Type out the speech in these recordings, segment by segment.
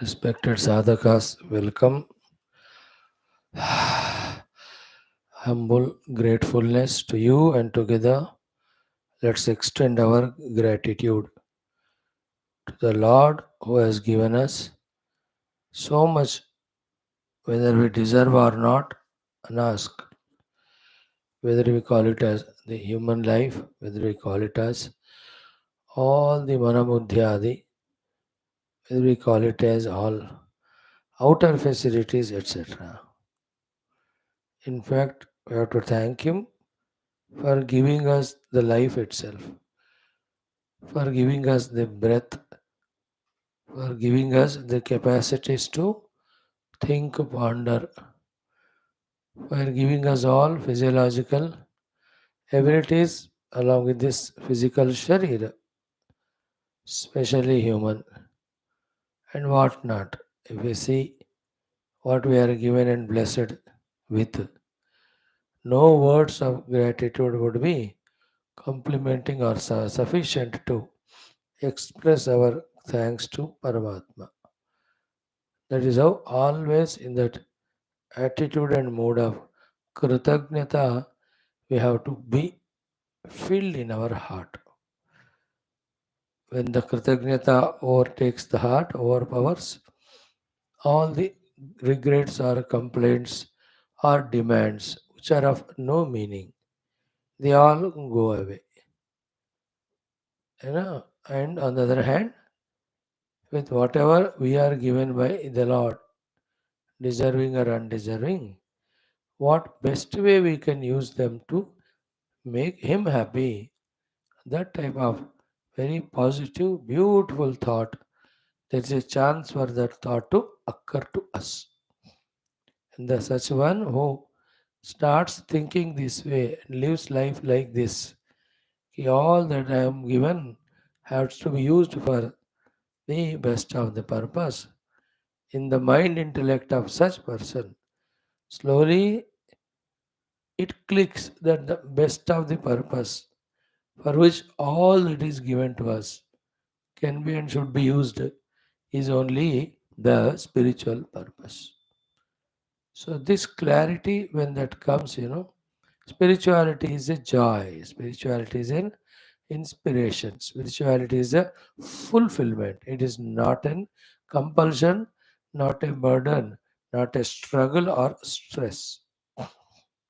Respected sadhakas, welcome. Humble gratefulness to you, and together let's extend our gratitude to the Lord who has given us so much, whether we deserve or not, and ask whether we call it as the human life, whether we call it as all the manabuddhyadi, whether we call it as all outer facilities, etc. In fact, we have to thank Him for giving us the life itself, for giving us the breath, for giving us the capacities to think, ponder, for giving us all physiological abilities along with this physical sharira, especially human, and what not. If we see what we are given and blessed with, no words of gratitude would be complimenting or sufficient to express our thanks to Paramatma. That is how always in that attitude and mood of kritagnyata we have to be filled in our heart. When the kritagnyata overtakes the heart, overpowers, all the regrets or complaints or demands which are of no meaning, they all go away. And on the other hand, with whatever we are given by the Lord, deserving or undeserving, what best way we can use them to make Him happy. That type of very positive, beautiful thought. There is a chance for that thought to occur to us. And the such one who starts thinking this way and lives life like this, all that I am given has to be used for the best of the purpose. In the mind intellect of such person, slowly it clicks that the best of the purpose for which all that is given to us can be and should be used is only the spiritual purpose. So this clarity when that comes, spirituality is a joy, spirituality is an inspiration, spirituality is a fulfillment. It is not an compulsion, not a burden, not a struggle or stress.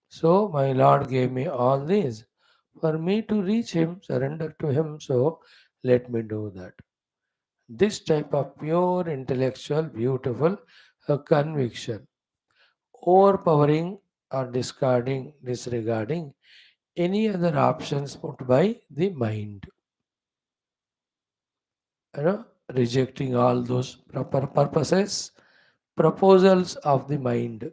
So my Lord gave me all these for me to reach Him, surrender to Him. So let me do that. This type of pure intellectual, beautiful conviction, overpowering or discarding, disregarding any other options put by the mind. Rejecting all those proper purposes, proposals of the mind,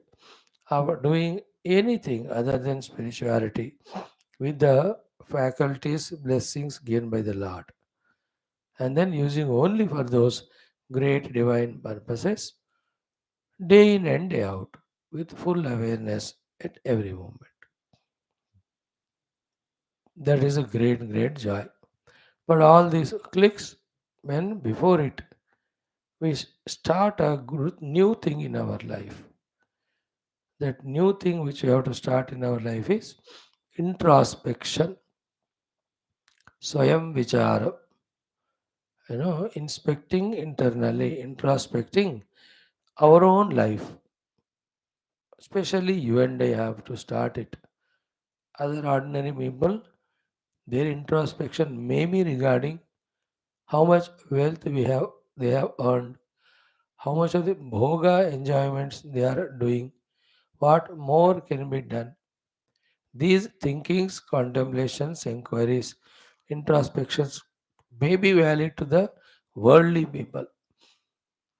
of doing anything other than spirituality with the faculties, blessings given by the Lord, and then using only for those great divine purposes, day in and day out, with full awareness at every moment. That is a great, great joy. But all these clicks when before it we start a new thing in our life. That new thing which we have to start in our life is introspection, swayam vichara. Inspecting internally, introspecting our own life. Especially you and I have to start it. Other ordinary people, their introspection may be regarding how much wealth they have earned, how much of the bhoga enjoyments they are doing, what more can be done. These thinkings, contemplations, inquiries, introspections may be valid to the worldly people.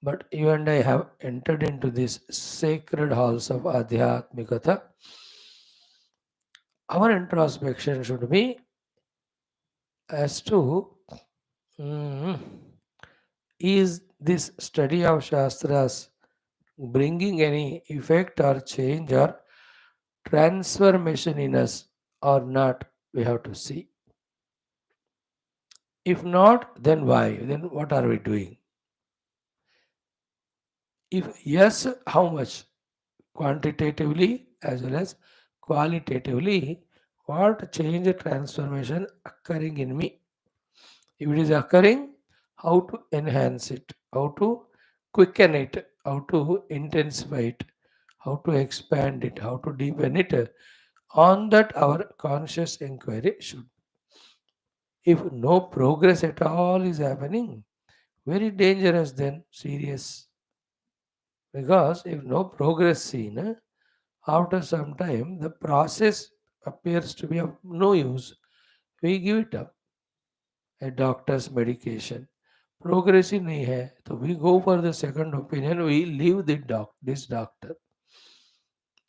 But you and I have entered into these sacred halls of Adhyatmikata. Our introspection should be as to mm, is this study of Shastras bringing any effect or change or transformation in us or not? We have to see. If not, then why? Then what are we doing? If yes, how much? Quantitatively as well as qualitatively, what change transformation occurring in me? If it is occurring, how to enhance it, how to quicken it, how to intensify it, how to expand it, how to deepen it. On that, our conscious inquiry should. If no progress at all is happening, very dangerous then, serious. Because if no progress seen, after some time the process appears to be of no use. We give it up. A doctor's medication. Progress ही नहीं है, so we go for the second opinion. We leave this doctor.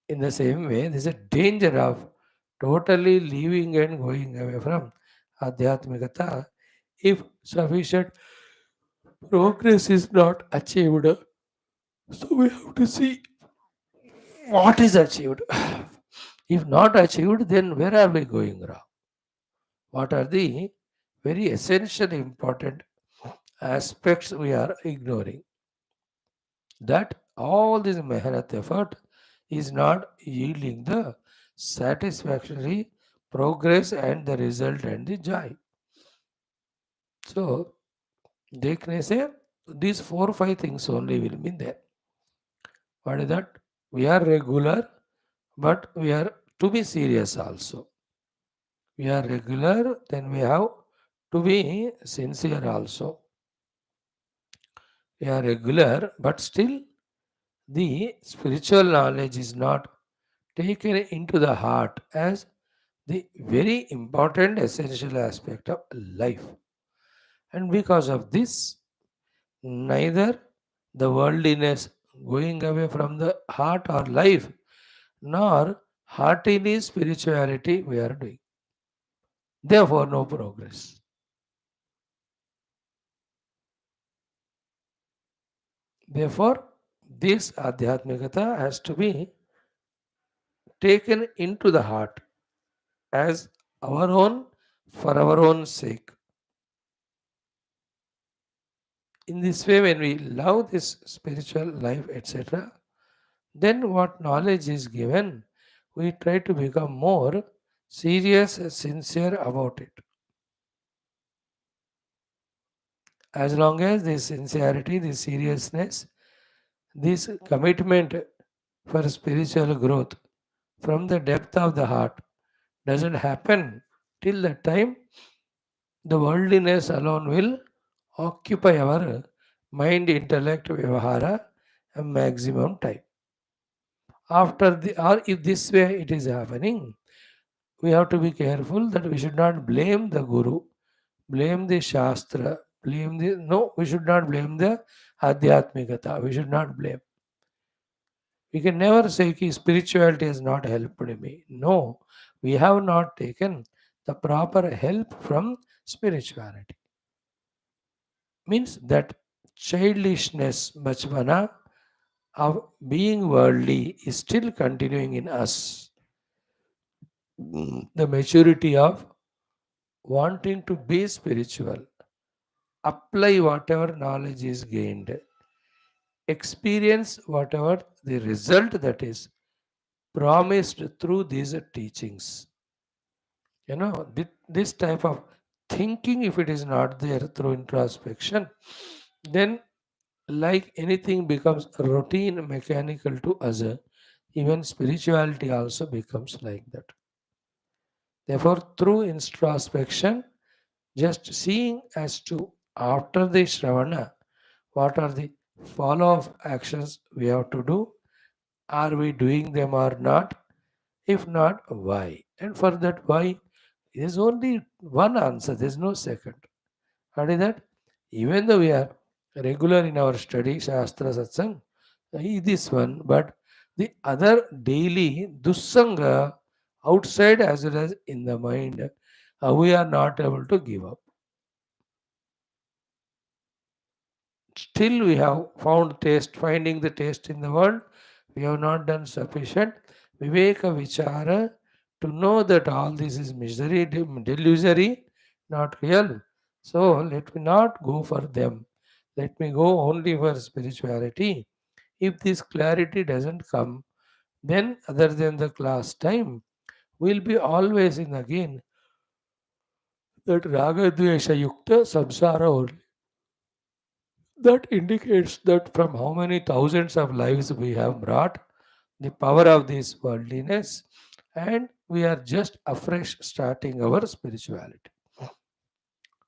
In the same way, there is a danger of totally leaving and going away from Adhyatmikata if sufficient progress is not achieved. So we have to see what is achieved. If not achieved, then where are we going wrong? What are the very essential important aspects we are ignoring? That all this mehanat effort is not yielding the satisfactory progress and the result and the joy. So, देखने से these 4 or 5 things only will be there. What is that? We are regular, but we are to be serious also. We are regular, then we have to be sincere also. We are regular, but still the spiritual knowledge is not taken into the heart as the very important essential aspect of life. And because of this, neither the worldliness going away from the heart or life, nor heartily spirituality we are doing. Therefore, no progress. Therefore, this Adhyatmikata has to be taken into the heart as our own, for our own sake. In this way, when we love this spiritual life, etc., then what knowledge is given, we try to become more serious and sincere about it. As long as this sincerity, this seriousness, this commitment for spiritual growth from the depth of the heart doesn't happen, till that time the worldliness alone will occupy our mind, intellect, vyavahara a maximum time. After the, or if this way it is happening, we have to be careful that we should not blame the Guru, blame the Shastra, blame the, no, we should not blame the Adhyatmikata, we should not blame. We can never say that spirituality has not helped me. No, we have not taken the proper help from spirituality. Means that childishness, bachpana, of being worldly is still continuing in us. The maturity of wanting to be spiritual, apply whatever knowledge is gained, experience whatever the result that is promised through these teachings. This type of thinking, if it is not there through introspection, then like anything becomes routine, mechanical to us. Even spirituality also becomes like that. Therefore, through introspection, just seeing as to after the Shravana, what are the follow up actions we have to do? Are we doing them or not? If not, why? And for that why, there is only one answer, there is no second. What is that? Even though we are regular in our study, Shastra Satsang, this one, but the other daily Dussanga outside as well as in the mind, we are not able to give up. Still, we have finding the taste in the world. We have not done sufficient Viveka Vichara to know that all this is misery, delusory, not real. So let me not go for them. Let me go only for spirituality. If this clarity doesn't come, then other than the class time, we'll be always in again that raga dvesha yukta samsara only. That indicates that from how many thousands of lives we have brought the power of this worldliness, and we are just afresh starting our spirituality.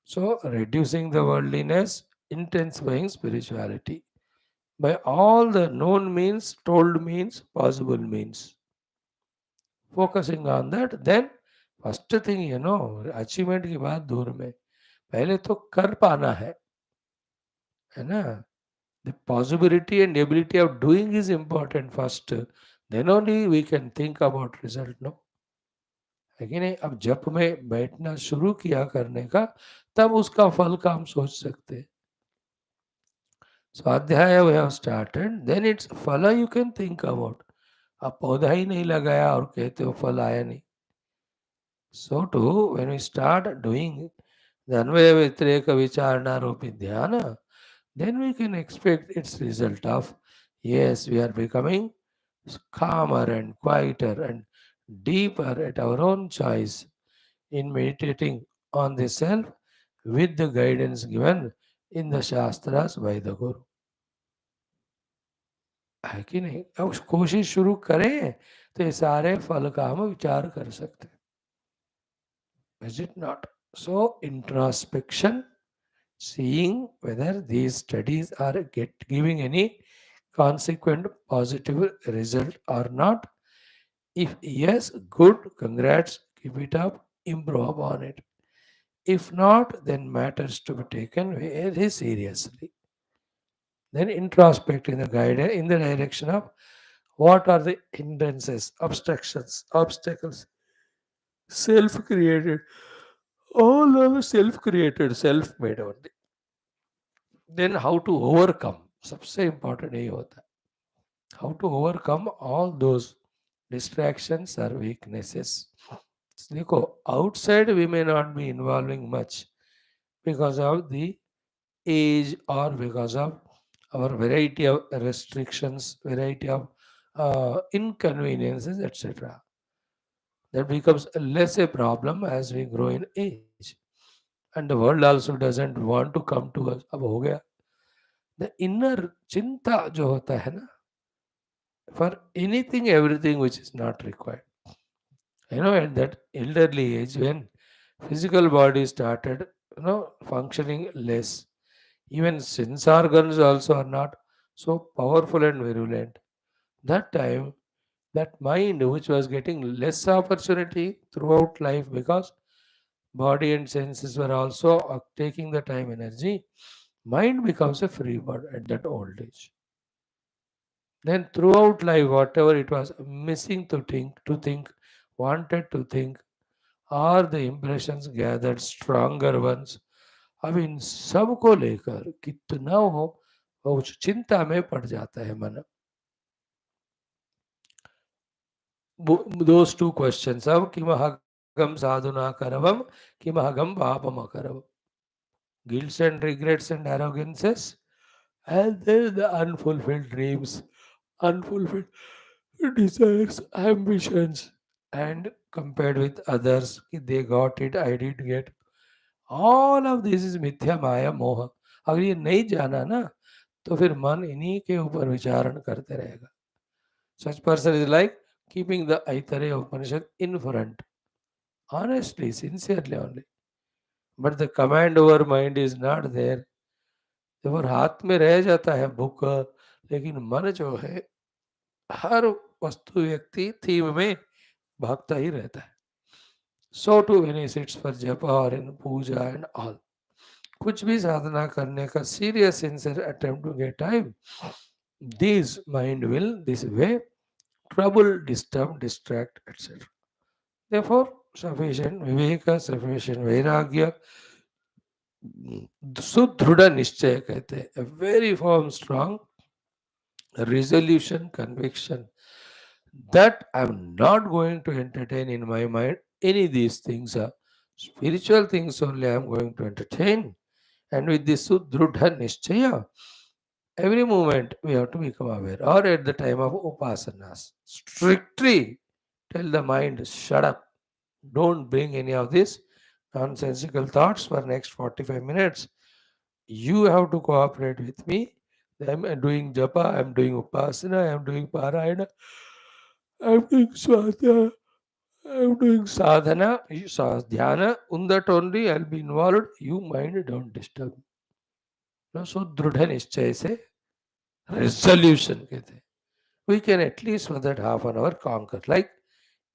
So, reducing the worldliness, intensifying spirituality by all the known means, told means, possible means. Focusing on that, then first thing achievement की बात दूर में, पहले तो कर पाना है ना. The possibility and ability of doing is important first. Then only we can think about result, no? है कि नहीं. अब जप में बैठना शुरू किया करने का, तब उसका फल का हम सोच सकते हैं. स्वाध्याय we have started, then it's फल you can think about. आप पौधा ही नहीं लगाया और कहते हो फल आया नहीं. So too, when we start doing the Anvaya Vyatireka Vicharana Rupi Dhyana, then we can expect its result of, yes, we are becoming calmer and quieter and deeper at our own choice in meditating on the self with the guidance given in the Shastras by the Guru. है कि नहीं. अब कोशिश शुरू करें तो ये सारे फल का हम विचार कर सकते हैं. Is it not? So, introspection, seeing whether these studies are giving any consequent positive result or not. If yes, good, congrats, keep it up, improve upon it. If not, then matters to be taken very seriously. Then introspect in the guidance in the direction of what are the hindrances, obstructions, obstacles, self-created. All are self-created, self-made only. Then how to overcome. सबसे important यही होता है. How to overcome all those distractions or weaknesses. देखो, outside we may not be involving much because of the age or because of our variety of restrictions, variety of inconveniences, etc. That becomes less a problem as we grow in age. And the world also doesn't want to come to us. अब हो गया. The inner चिंता जो होता है ना, for anything, everything which is not required. At that elderly age, when physical body started, functioning less, even sense organs also are not so powerful and virulent. That time, that mind which was getting less opportunity throughout life because body and senses were also taking the time energy, mind becomes a free bird at that old age. Then throughout life, whatever it was missing to think, wanted to think, or the impressions gathered stronger ones, अब इन सब को लेकर कितना हो वो चिंता में पड़ जाता है मन. Those two questions, अब किमहगम साधुना करवम किमहगम पापम अकरवम, guilt and regrets and arrogances, and then the unfulfilled dreams, unfulfilled desires, ambitions, and compared with others, कि they got it, I didn't get. All of this is मिथ्या माया मोह. अगर ये नहीं जाना ना, तो फिर मन इन्हीं के ऊपर विचारण करते रहेगा. Such person is like keeping the Aitareya Upanishad in front, honestly, sincerely only. But the command over mind is not there. और हाथ में रह जाता है बुक, लेकिन मन जो है हर वस्तु व्यक्ति थीम में भागता ही रहता है. So too when he sits for japa or in puja and all, कुछ भी साधना करने का serious sincere attempt to get time, this mind will this way trouble, disturb, distract, etc. Therefore, sufficient viveka, sufficient vairagya, सुदृढ़ निश्चय कहते हैं, a very firm, strong resolution, conviction that I'm not going to entertain in my mind any of these things. Spiritual things only I'm going to entertain. And with this Sudrudha Nishchaya, Every moment we have to become aware, or at the time of upasanas. Strictly tell the mind, shut up. Don't bring any of these nonsensical thoughts for next 45 minutes. You have to cooperate with me. I'm doing japa, I'm doing upasana, I'm doing parayana, I'm doing swata, I'm doing sadhana, dhyana. On that only I'll be involved. You mind don't disturb. No, so dृढ़ निश्चय से resolution कहते हैं. We can at least for that half an hour conquer. Like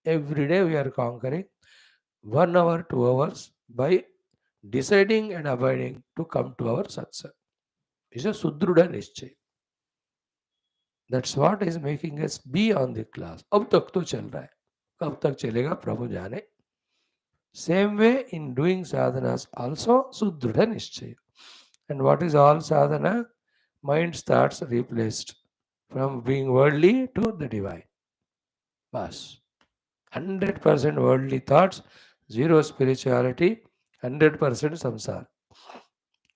every day we are conquering 1 hour, 2 hours by deciding and abiding to come to our satsang. It's a sudruda nischay. That's what is making us be on the class. अब तक तो चल रहा है. कब तक चलेगा प्रभु जाने. Same way in doing sadhanas also sudruda nischay. And what is all sadhana? Mind starts replaced from being worldly to the divine. Bas. 100% worldly thoughts, zero spirituality, 100% samsara.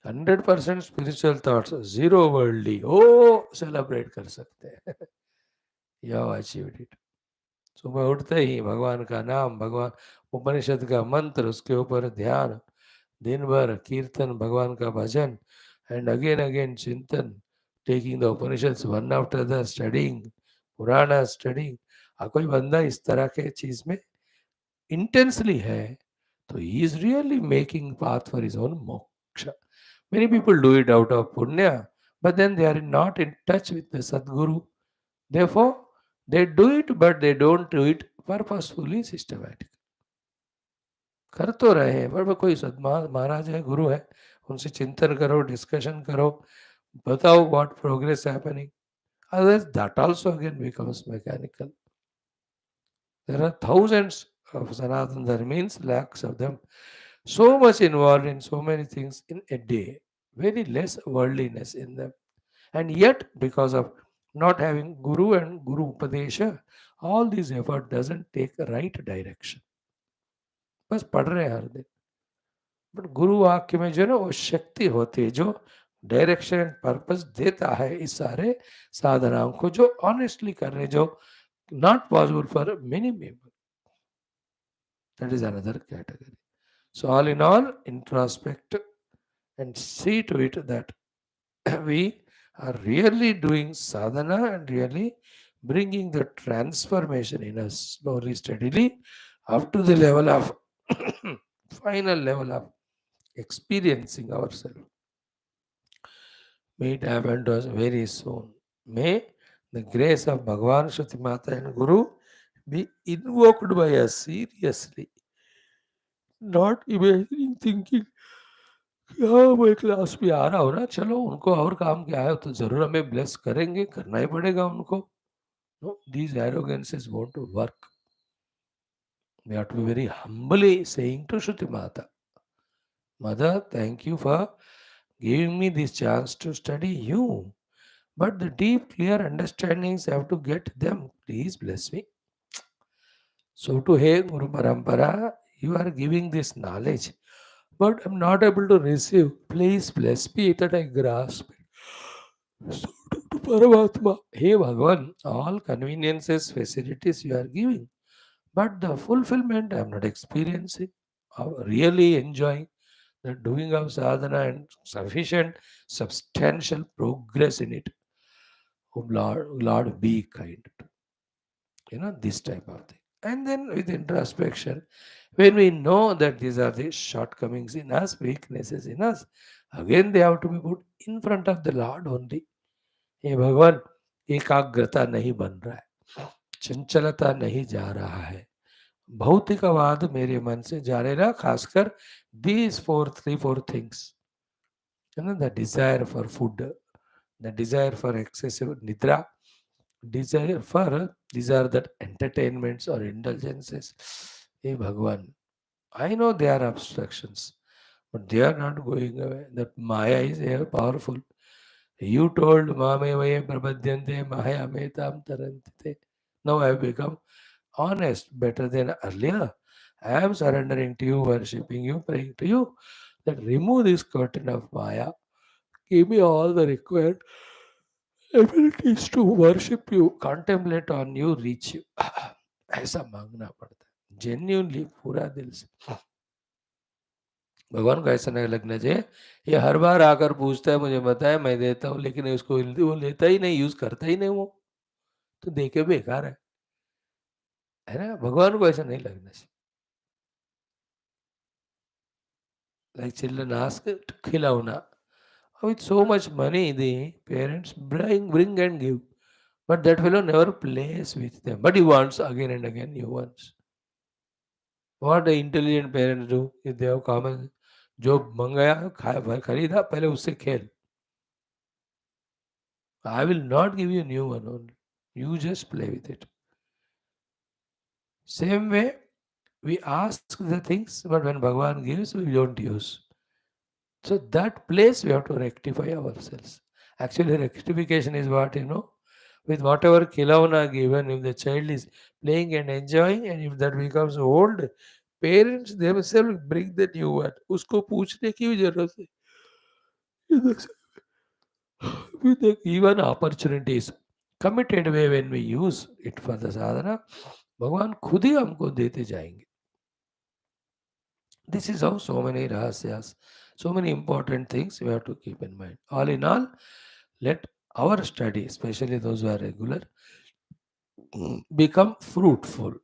100% spiritual thoughts, zero worldly. Oh, celebrate कर सकते हैं. You have achieved it. सुबह उठते ही भगवान का नाम, भगवान उपनिषद का मंत्र, उसके ऊपर ध्यान, दिन भर कीर्तन, भगवान का भजन, and again चिंतन, taking the Upanishads one after the studying, पुराना studying. कोई बंदा इस तरह के चीज में intensely है, तो he is really making path for his own moksha. Many people do it out of punya, but then they are not in touch with the Sadguru. Therefore, they do it, but they don't do it purposefully, systematically. कर तो रहे हैं, पर कोई महाराज है, गुरु है, उनसे चिंतन करो, डिस्कशन करो, बताओ what progress happening. Otherwise, that also again becomes mechanical. There are thousands of Sanatana, that means lakhs of them. So much involved in so many things in a day. Very less worldliness in them. And yet, because of not having Guru and Guru Upadesha, all this effort doesn't take the right direction. बस पढ़ रहे हैं हर दिन. But गुरु वाक्य में जो ना वो शक्ति होती है जो डायरेक्शन एंड पर्पस देता है इस सारे साधनाओं को जो ऑनेस्टली कर रहे, जो not possible for many people. That is another category. So all in all, introspect and see to it that we are really doing sadhana and really bringing the transformation in us slowly, steadily, up to the level of final level of experiencing ourselves. May it happen to us very soon. May the grace of Bhagavan, Shruti Mata and Guru be invoked by us seriously, not imagining, thinking, हाँ मैं class में आ रहा हूँ ना, चलो उनको और काम क्या है तो जरूर हमें ब्लेस करेंगे, करना ही पड़ेगा उनको. No, these arrogances won't work. We have to be very humbly saying to Shruti Mata, Mother, thank you for giving me this chance to study you. But the deep, clear understandings I have to get them. Please bless me. So to Hey Guru Parampara, you are giving this knowledge, but I'm not able to receive. Please bless me that I grasp it. So to Paramatma, Hey Bhagavan, all conveniences, facilities you are giving, but the fulfillment I'm not experiencing, really enjoying the doing of sadhana and sufficient, substantial progress in it. Oh Lord, be kind. This type of thing. And then with introspection, when we know that these are the shortcomings in us, weaknesses in us, again they have to be put in front of the Lord only. हे भगवान, एकाग्रता नहीं बन रहा है, चंचलता नहीं जा रहा है, भौतिकवाद मेरे मन से जा रहे ना, खासकर these three, four things. The desire for food, the desire for excessive nidra, desire for these are that entertainments or indulgences. Hey Bhagwan, I know they are obstructions, but they are not going away. That Maya is powerful. You told Mame Vaye Prabhadyante Maya Metam Tarantite. Now I have become honest, better than earlier. I am surrendering to you, worshipping you, praying to you. That remove this curtain of Maya. Give me all the required abilities to worship you, contemplate on you, reach you. ऐसा मांगना पड़ता है genuinely, पूरा दिल से। भगवान को ऐसा नहीं लगना चाहिए ये हर बार आकर पूछता है मुझे बताए मैं देता हूँ, लेकिन उसको वो लेता ही नहीं, यूज करता ही नहीं, वो तो दे के बेकार है ना। भगवान को ऐसा नहीं लगना चाहिए। लाइक चिल्ड्रन आस्क खिलौना, with so much money the parents bring and give, but that fellow never plays with them, but he wants again and again new ones. What the intelligent parents do if they have common, जो मंगाया खरीदा पहले उससे खेल, I will not give you new one only, you just play with it. Same way we ask the things, but when Bhagavan gives we don't use. So that place we have to rectify ourselves. Actually, rectification is what, with whatever khilauna given, if the child is playing and enjoying, and if that becomes old, parents themselves bring the new one. उसको पूछने की भी जरूरत है. With the given opportunities, committed way when we use it for the sadhana, भगवान खुद ही हमको देते जाएंगे. This is how so many rahasyas, so many important things we have to keep in mind. All in all, let our study, especially those who are regular, become fruitful,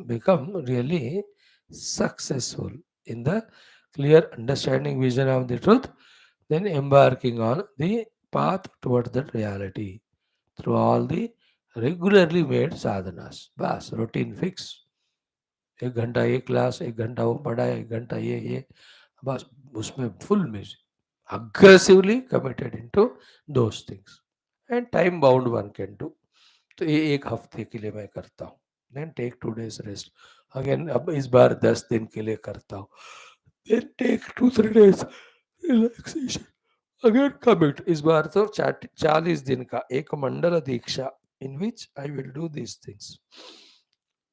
become really successful in the clear understanding vision of the truth, then embarking on the path toward that reality through all the regularly made sadhanas. Bas, routine fix. 1 घंटा ये class, 1 घंटा वो पढ़ा, 1 घंटा ये बस उसमें full music, aggressively committed into those things, and time bound one can do. तो ये 1 हफ्ते के लिए मैं करता हूँ, then take 2 days rest, again अब इस बार 10 दिन के लिए करता हूँ, then take 2-3 days relaxation, again commit, इस बार तो 40 दिन का एक मंडल दीक्षा, in which I will do these things.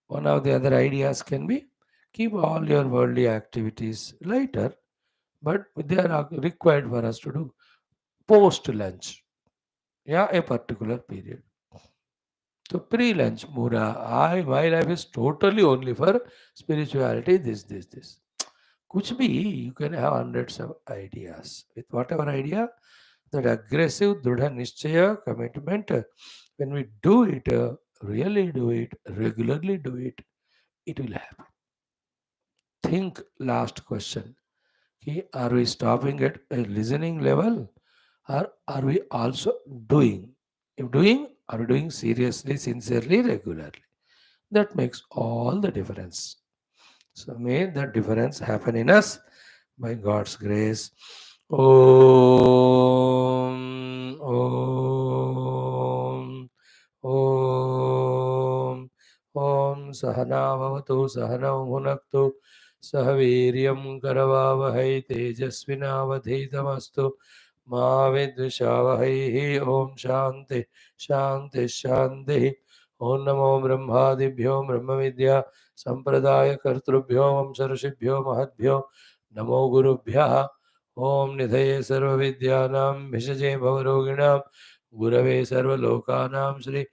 One of the other ideas can be keep all your worldly activities lighter, but they are required for us to do post lunch, yeah, a particular period. So pre-lunch, Mura, my life is totally only for spirituality, this. Kuch bhi, you can have hundreds of ideas. With whatever idea, that aggressive, dhrudha nischaya commitment, when we do it, really do it, regularly do it, it will happen. Think last question. Are we stopping at a listening level, or are we also doing? If doing, are we doing seriously, sincerely, regularly? That makes all the difference. So may that difference happen in us by God's grace. Om, Om, Om, Om Sahana Bhavatu Sahanam Bhunaktu Sahaviryam Karavavahai Tejasvinavadhitamastu Ma Vidvishavahai. Om Shanti Shanti Shanti. Om Namo Brahmadibhyo Brahma Vidya Sampradaya Kartrubhyo Vamsa Rishibhyo Mahadbhyo Namo Gurubhyaha. Om Nidhaye Sarva Vidyanam Bhishaje Bhavaroginam Gurave Sarva Lokanam Shri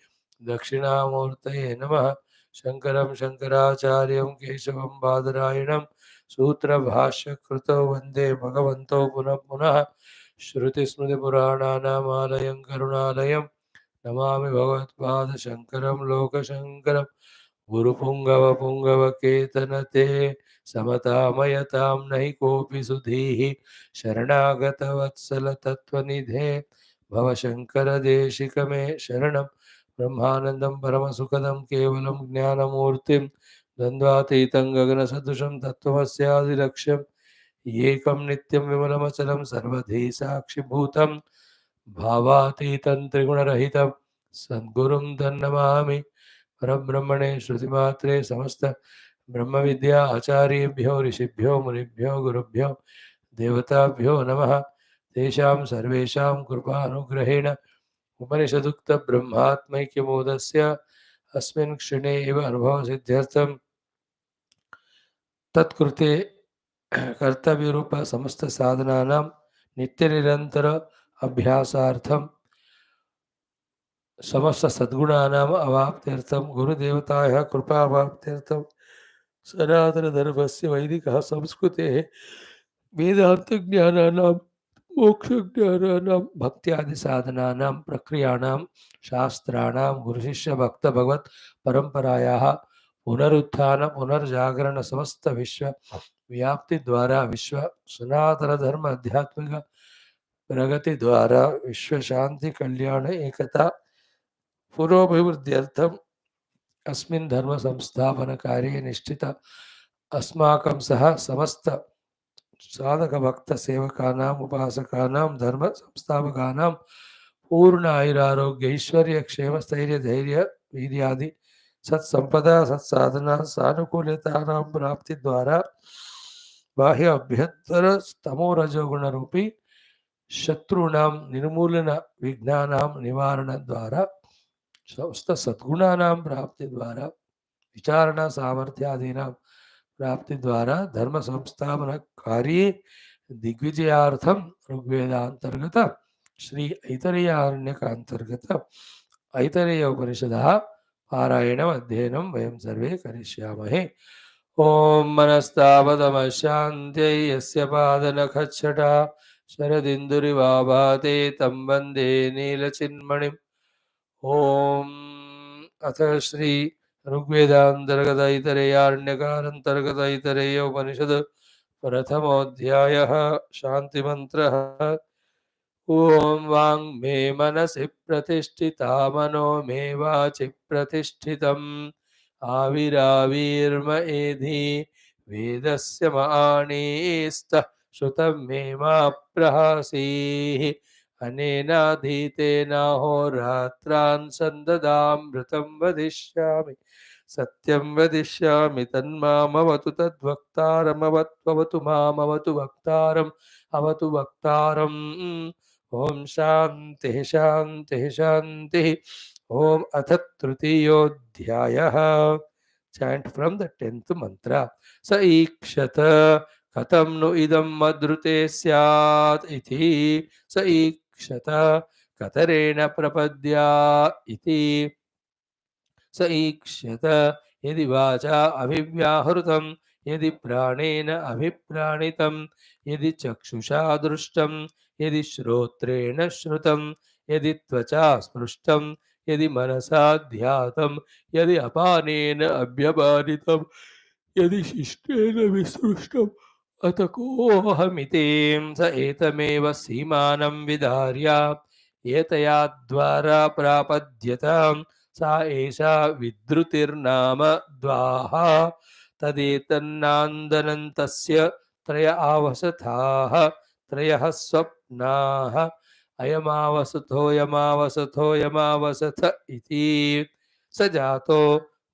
Dakshinamurtaye Namaha. Shankaram Shankaracharyam Keshavam Badarayinam Sutra Bhashya Kruto Vande Bhagavanto Punah Punah. Shruti Smriti Purananam Alayam Karunalayam Namami Bhagavad Shankaram Loka Shankaram Guru Pungava Pungava Ketanate Samatamayataam Nahi Kopi Sudhihi Sharanagata Vatsala Tattva Nidhe Bhava Shankara Deshikame Sharanam Brahmanandam Paramasukadam Kevalam Jnanamurtim Dandvatitang Gagana Sadusham Tattvamasyadi Laksham Yekam Nityam Vimalamachalam Sarvadhi Sakshi Bhutam Bhavaतीतं त्रिगुणरहितं सद्गुरुं तन्नमामि परब्रह्मणे श्रुतिमात्रे समस्त ब्रह्मविद्या आचार्येभ्यो ऋषिभ्यो मुनिभ्यो गुरुभ्यो देवताभ्यो नमः। तेषां सर्वेषां कृपानुग्रहेण उपनिषदुक्तब्रह्मात्मैक्यबोधस्य अस्मिन् क्षणे एव अनुभवसिद्ध्यर्थं तत्कृते कर्तव्यरूप समस्त साधनानां नित्यनिरन्तर अभ्यासार्थं समस्त सद्गुणानाम् अवाप्त्यर्थं गुरुदेवतायाः कृपावाप्त्यर्थं सनातनधर्मस्य वैदिकः संस्कृतेः वेदान्तज्ञानानां मोक्षज्ञानानां भक्त्यादिसाधनानां प्रक्रियाणां शास्त्राणां गुरुशिष्यभक्तभगवत् परम्परायाः पुनरुत्थान पुनर्जागरण समस्त विश्व व्याप्ति द्वारा विश्व सनातन धर्म आध्यात्मिक प्रगति द्वारा विश्व शांति कल्याण एकता पुरोभिवृद्ध्यर्थम अस्मिन् धर्म संस्थापन कार्ये निष्ठित अस्माकं सह समस्त साधक भक्त सेवकानां उपासकानां धर्म संस्थापकानां पूर्ण आयुरारोग्य ऐश्वर्य क्षेम स्थैर्य धैर्य वीर्यादि सत्संपदा सत्साधना सानुकूल्यतानां प्राप्ति द्वारा बाह्य अभ्यंतर स्तमो रजोगुण रूपी शत्रूणां निर्मूलन विघ्नानां निवारण द्वारा समस्त सद्गुणानां प्राप्ति द्वारा विचारणा सामर्थ्यादीनां प्राप्ति द्वारा धर्म संस्थापन कार्ये दिग्विजयार्थम ऋग्वेदांतर्गत श्री ऐतरेयारण्यक अंतर्गत ऐतरेय उपनिषदः पारायणम् अध्ययनं वयं सर्वे करिष्यामहे। ओम मनस्तावदमशान्त्यै यस्य पादनखच्छटा शरदिन्दुरिवाभाते तं वन्दे नीलचिन्मणिम्। ओम अथ श्री ऋग्वेदांतर्गत ऐतरेयारण्यकान्तर्गत ऐतरेय उपनिषद प्रथमोऽध्यायः शान्तिमन्त्रः। ओम वाङ् मे मनसि प्रतिष्ठिता मनो मे वाचि प्रतिष्ठितम् आविराविर्म एधि वेदस्य माणीस्तः श्रुतं मे मा प्रहासीः अनेनाधीतेनाहोरात्रान् सन्ददामृतं वदिष्यामि सत्यं वदिष्यामि तन्मामवतु तद्वक्तारमवत्ववतु मामवतु वक्तारम् अवतु वक्तारम्। ओम शांति शांति शांति। ओम अथ तृतीयोऽध्यायः। चैंट फ्रॉम द 10th मंत्र। स ईक्षत कथं नु इदं मद्रुते स्यात् इति स ईक्षत कतरेण प्रपद्या इति स ईक्ष्यत यदि वाचा अभिव्याहृतं यदि प्राणेन अभिप्राणितं यदि चक्षुषा दृष्टं यदि श्रोत्रेण श्रुतं यदि त्वचा स्पृष्टं यदि मनसा ध्यातं यदि अपानेन अभ्यपानितं यदि शिष्टेन विसृष्टम् अत कोऽहमिति स एतमेव सीमानं विधार्य एतया द्वारा प्रापद्यताम् सा एषा विद्रुतिर्नाम द्वाः तदेतन्नान्दनन्तस्य त्रय आवसथाः त्रयः स्वप्नाः अयमावसथोऽयमावसथोऽयमावसथ इति स जातो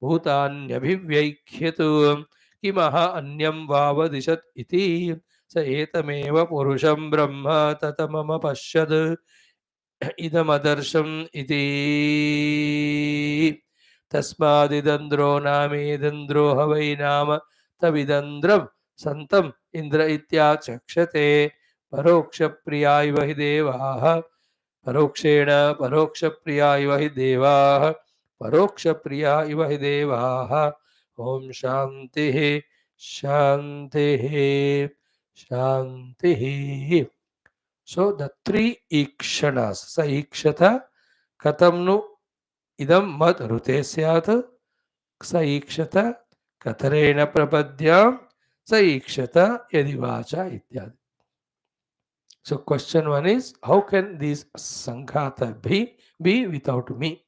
भूतान्यभिव्यैख्यतु किमः अन्यं वावदिशत् इति स एतमेव पुरुषं ब्रह्म ततमम पश्यत् इदमदर्शम् इति तस्मादिदन्द्रो नामेदन्द्रो ह वै नाम तविदन्द्रं सन्तम् इन्द्र इत्याचक्षते परोक्षप्रिया इव हि देवाः परोक्षेण परोक्षप्रिया इव हि देवाः परोक्षप्रिया इव हि देवाः। ओम शान्तिः शान्तिः शान्तिः। So the three ikshanas. Sa ikshata katamnu idam mad rute syat. Sa ikshata katarena prapadyam. Sa ikshata yadivacha ityadi. So question one is, how can these sanghata be without me?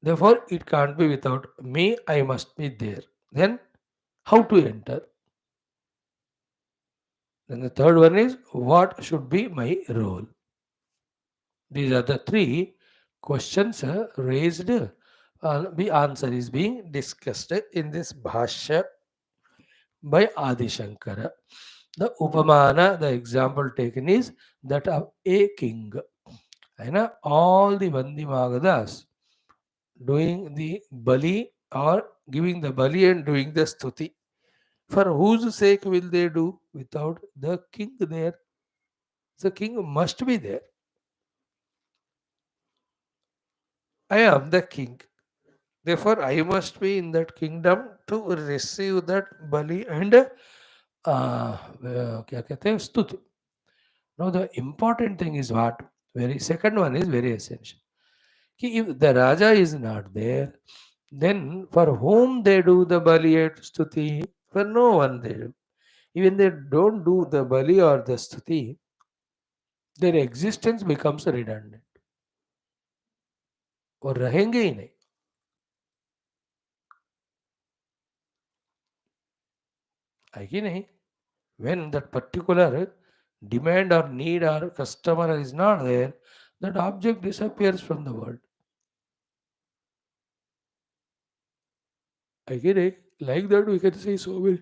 Therefore, it can't be without me. I must be there. Then, how to enter? Then the third one is, what should be my role? These are the three questions raised. The answer is being discussed in this Bhashya by Adi Shankara. The Upamana, the example taken is that of a king. All the Vandi Magadas doing the Bali or giving the Bali and doing the Stuti. For whose sake will they do without the king there? The king must be there. I am the king. Therefore, I must be in that kingdom to receive that bali and क्या कहते हैं स्तुति. Now the important thing is what? Very second one is very essential. Ki if the Raja is not there, then for whom they do the bali and stuti? For no one they do. Even they don't do the bali or the stuti, their existence becomes redundant. और रहेंगे ही नहीं. है कि नहीं? When that particular demand or need or customer is not there, that object disappears from the world. I get it. Like that, we can say so many.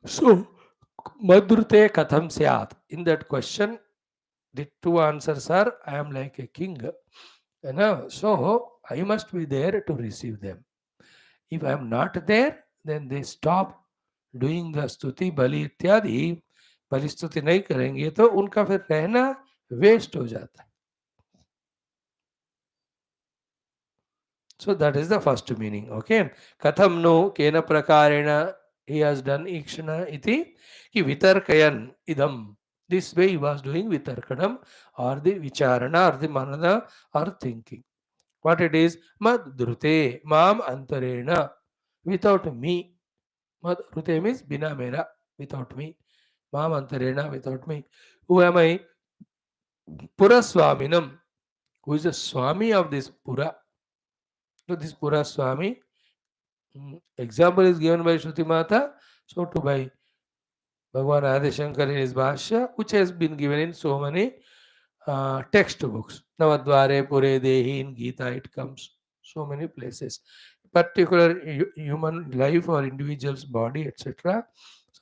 So, Madhrute Katham Syat. In that question, the two answers are I am like a king. So, I must be there to receive them. If I am not there, then they stop doing the स्तुति बलि इत्यादि. बलि स्तुति नहीं करेंगे तो उनका फिर रहना waste हो जाता है. So that is the first meaning. Okay. Katham no kena prakarena he has done ikshana iti ki vitarkayan idam. This way he was doing vitarkanam or the vicharana or the manada or thinking. What it is? Mad drute mam antarena. Without me. Mad drute means bina mera. Without me. Mam antarena without me. Who am I? Puraswaminam. Who is the Swami of this Pura? So this Pura Swami. Example is given by Shruti Mata, so too by Bhagwan Adi Shankara in his Bhashya, which has been given in so many textbooks. Navadvare Pure Dehi in Gita it comes so many places. Particular human life or individual's body, etc.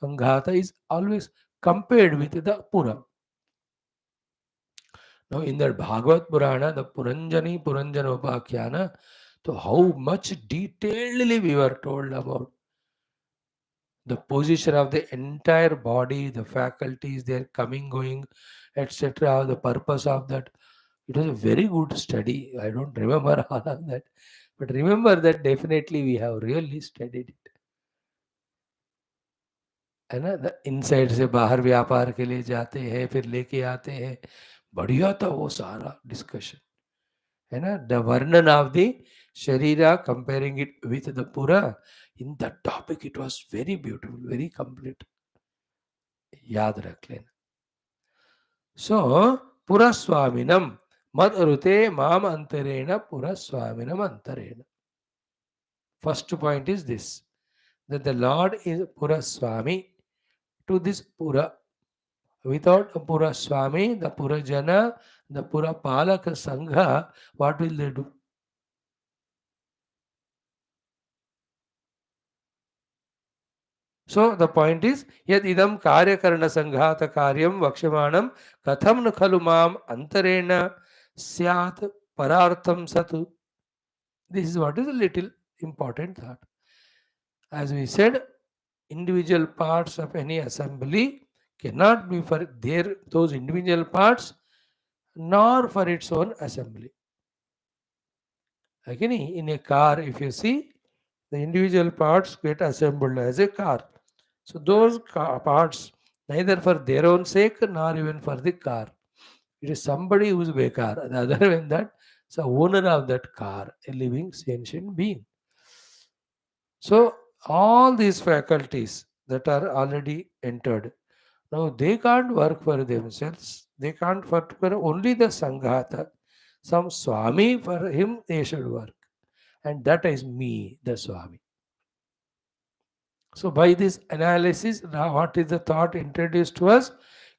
Sanghata is always compared with the Pura. Now in that Bhagavad Purana, the Puranjani Puranjana Upakhyana, so how much detailedly we were told about the position of the entire body, the faculties, their coming, going, etc., the purpose of that. It was a very good study. I don't remember all of that. But remember that definitely we have really studied it. है ना? The inside से बाहर व्यापार के लिए जाते हैं, फिर लेके आते हैं. बढ़िया था वो सारा डिस्कशन. है ना? द वर्णन ऑफ द शरीरा कंपेयरिंग इट विथ द पुरा. In that topic it was very beautiful, very complete. याद रख लेना. So, Puraswaminam Madrute Mam Antarena Puraswaminam Antarena. First point is this, that the Lord is Puraswami to this Pura. Without a Puraswami, the Purajana, the Purapalaka Sangha, what will they do? So the point is, yad idam karya karana sanghata karyam vakshamanam katham nu khalu mam antarena syat parartham satu. This is what is a little important thought. As we said, individual parts of any assembly cannot be for those individual parts nor for its own assembly. Again, in a car, if you see, the individual parts get assembled as a car. So those parts neither for their own sake nor even for the car. It is somebody who is bekar. Other than that, it's the owner of that car, a living sentient being. So all these faculties that are already entered, now they can't work for themselves. They can't work for only the Sanghata. Some Swami, for him they should work. And that is me, the Swami. So by this analysis, now what is the thought introduced to us?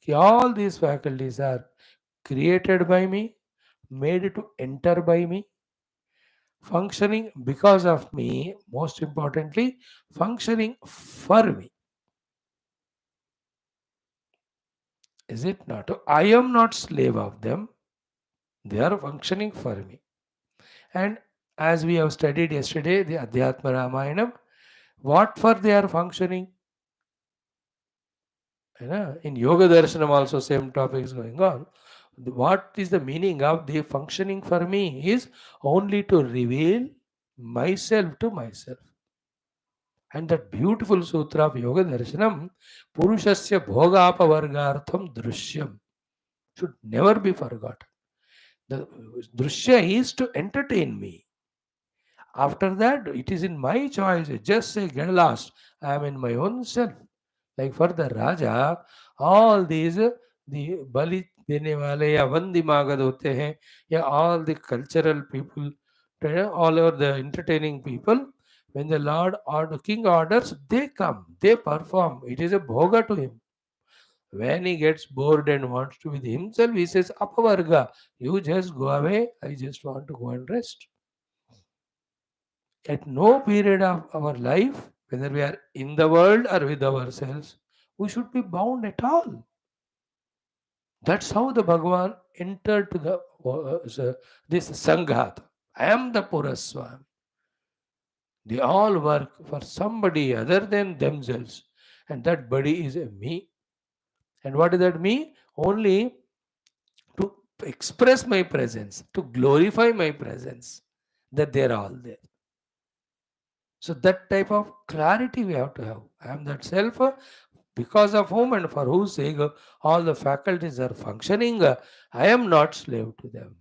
Ki all these faculties are created by me, made to enter by me, functioning because of me, most importantly, functioning for me. Is it not? I am not slave of them. They are functioning for me. And as we have studied yesterday, the Adhyatma Ramayanam, what for they are functioning? In Yoga Darshanam also same topic is going on. What is the meaning of the functioning for me is only to reveal myself to myself. And that beautiful sutra of Yoga Darshanam, Purushasya Bhogapavargartham Drishyam, should never be forgotten. The Drishya is to entertain me. After that, it is in my choice. Just say, get lost. I am in my own self. Like for the Raja, all these, the Bali dene wale ya one dimagad hote hain, ya all the cultural people, all over the entertaining people, when the Lord or the King orders, they come, they perform. It is a bhoga to him. When he gets bored and wants to be with himself, he says, Apavarga, you just go away. I just want to go and rest. At no period of our life, whether we are in the world or with ourselves, we should be bound at all. That's how the Bhagavan entered to the this Sanghat. I am the Puraswami. They all work for somebody other than themselves. And that body is a me. And what is that me? Only to express my presence, to glorify my presence, that they're all there. So that type of clarity we have to have. I am that self because of whom and for whose sake all the faculties are functioning. I am not slave to them.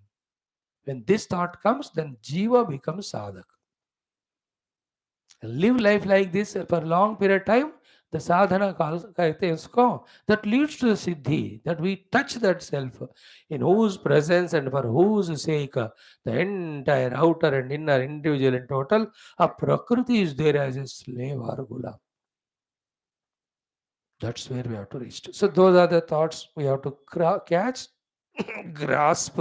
When this thought comes, then Jiva becomes sadhak. Live life like this for a long period of time, the sadhana कहते हैं उसको, that leads to the siddhi, that we touch that self in whose presence and for whose sake the entire outer and inner individual and total a prakriti is there as a slave or gulam. That's where we have to reach to. So those are the thoughts we have to catch, grasp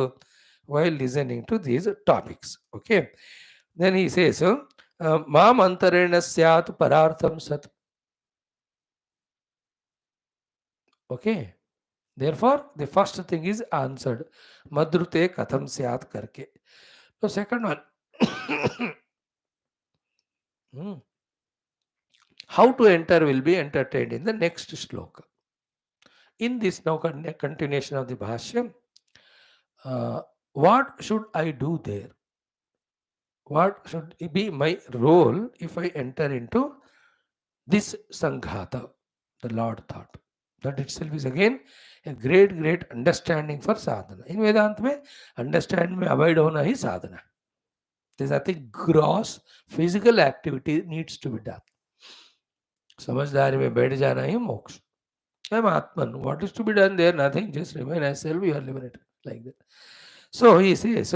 while listening to these topics. Okay. Then he says, Mam antarena syat parartham sat. Okay. Therefore, the first thing is answered. Madrute katham syat karke. So second one, how to enter will be entertained in the next shloka. In this now continuation of the Bhashya, what should I do there? What should be my role if I enter into this Sanghata, the Lord thought? That itself is again a great understanding for sadhana. In Vedanta में understand में avoid होना ही sadhana. There's nothing gross physical activity needs to be done. समझदारी में बैठ जाना ही मोक्ष. I am Atman. What is to be done there? Nothing. Just remain as self. You are liberated. Like that. So he says,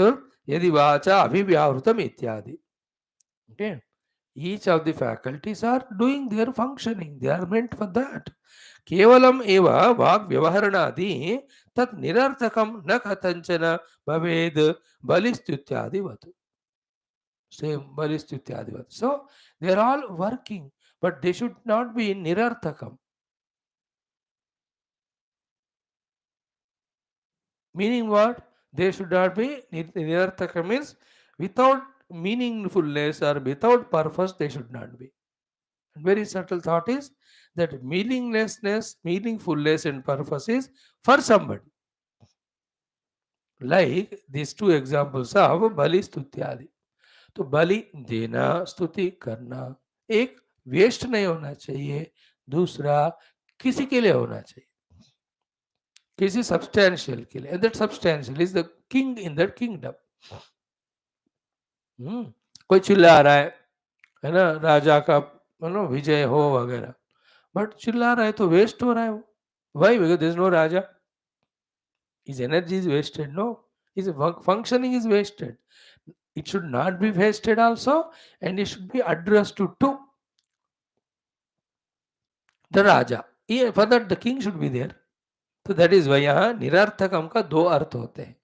यदि वाचा अभिव्याहृतम इत्यादि. Okay. Each of the faculties are doing their functioning. They are meant for that. केवलम एव वाक् व्यवहरणादि तत् निरर्थकम न कथंचन भवेद बलिस्तुत्यादिवत्. Same baliस्तुत्यादिवत्. So they are all working, but they should not be nirarthakam. Meaning what? They should not be nirarthakam means without meaningfulness or without purpose. They should not be. Very subtle thought is that meaninglessness, meaningfulness, and purpose is for somebody. Like these two examples of bali स्तुत्यादि. तो बलि देना, स्तुति करना, एक waste नहीं होना चाहिए, दूसरा किसी के लिए होना चाहिए, किसी सब्सटैंशियल के लिए. And that substantial is the king in that kingdom. कोई चिल्ला रहा है ना, राजा का विजय हो वगैरह, बट चिल्ला रहा है तो वेस्ट हो रहा है वो. Why? Because there is no raja. His energy is wasted. No, his functioning is wasted. It should not be wasted also, and it should be addressed to the Raja. For that, the king should be there. So that is why यहाँ निरर्थकम का दो अर्थ होते हैं.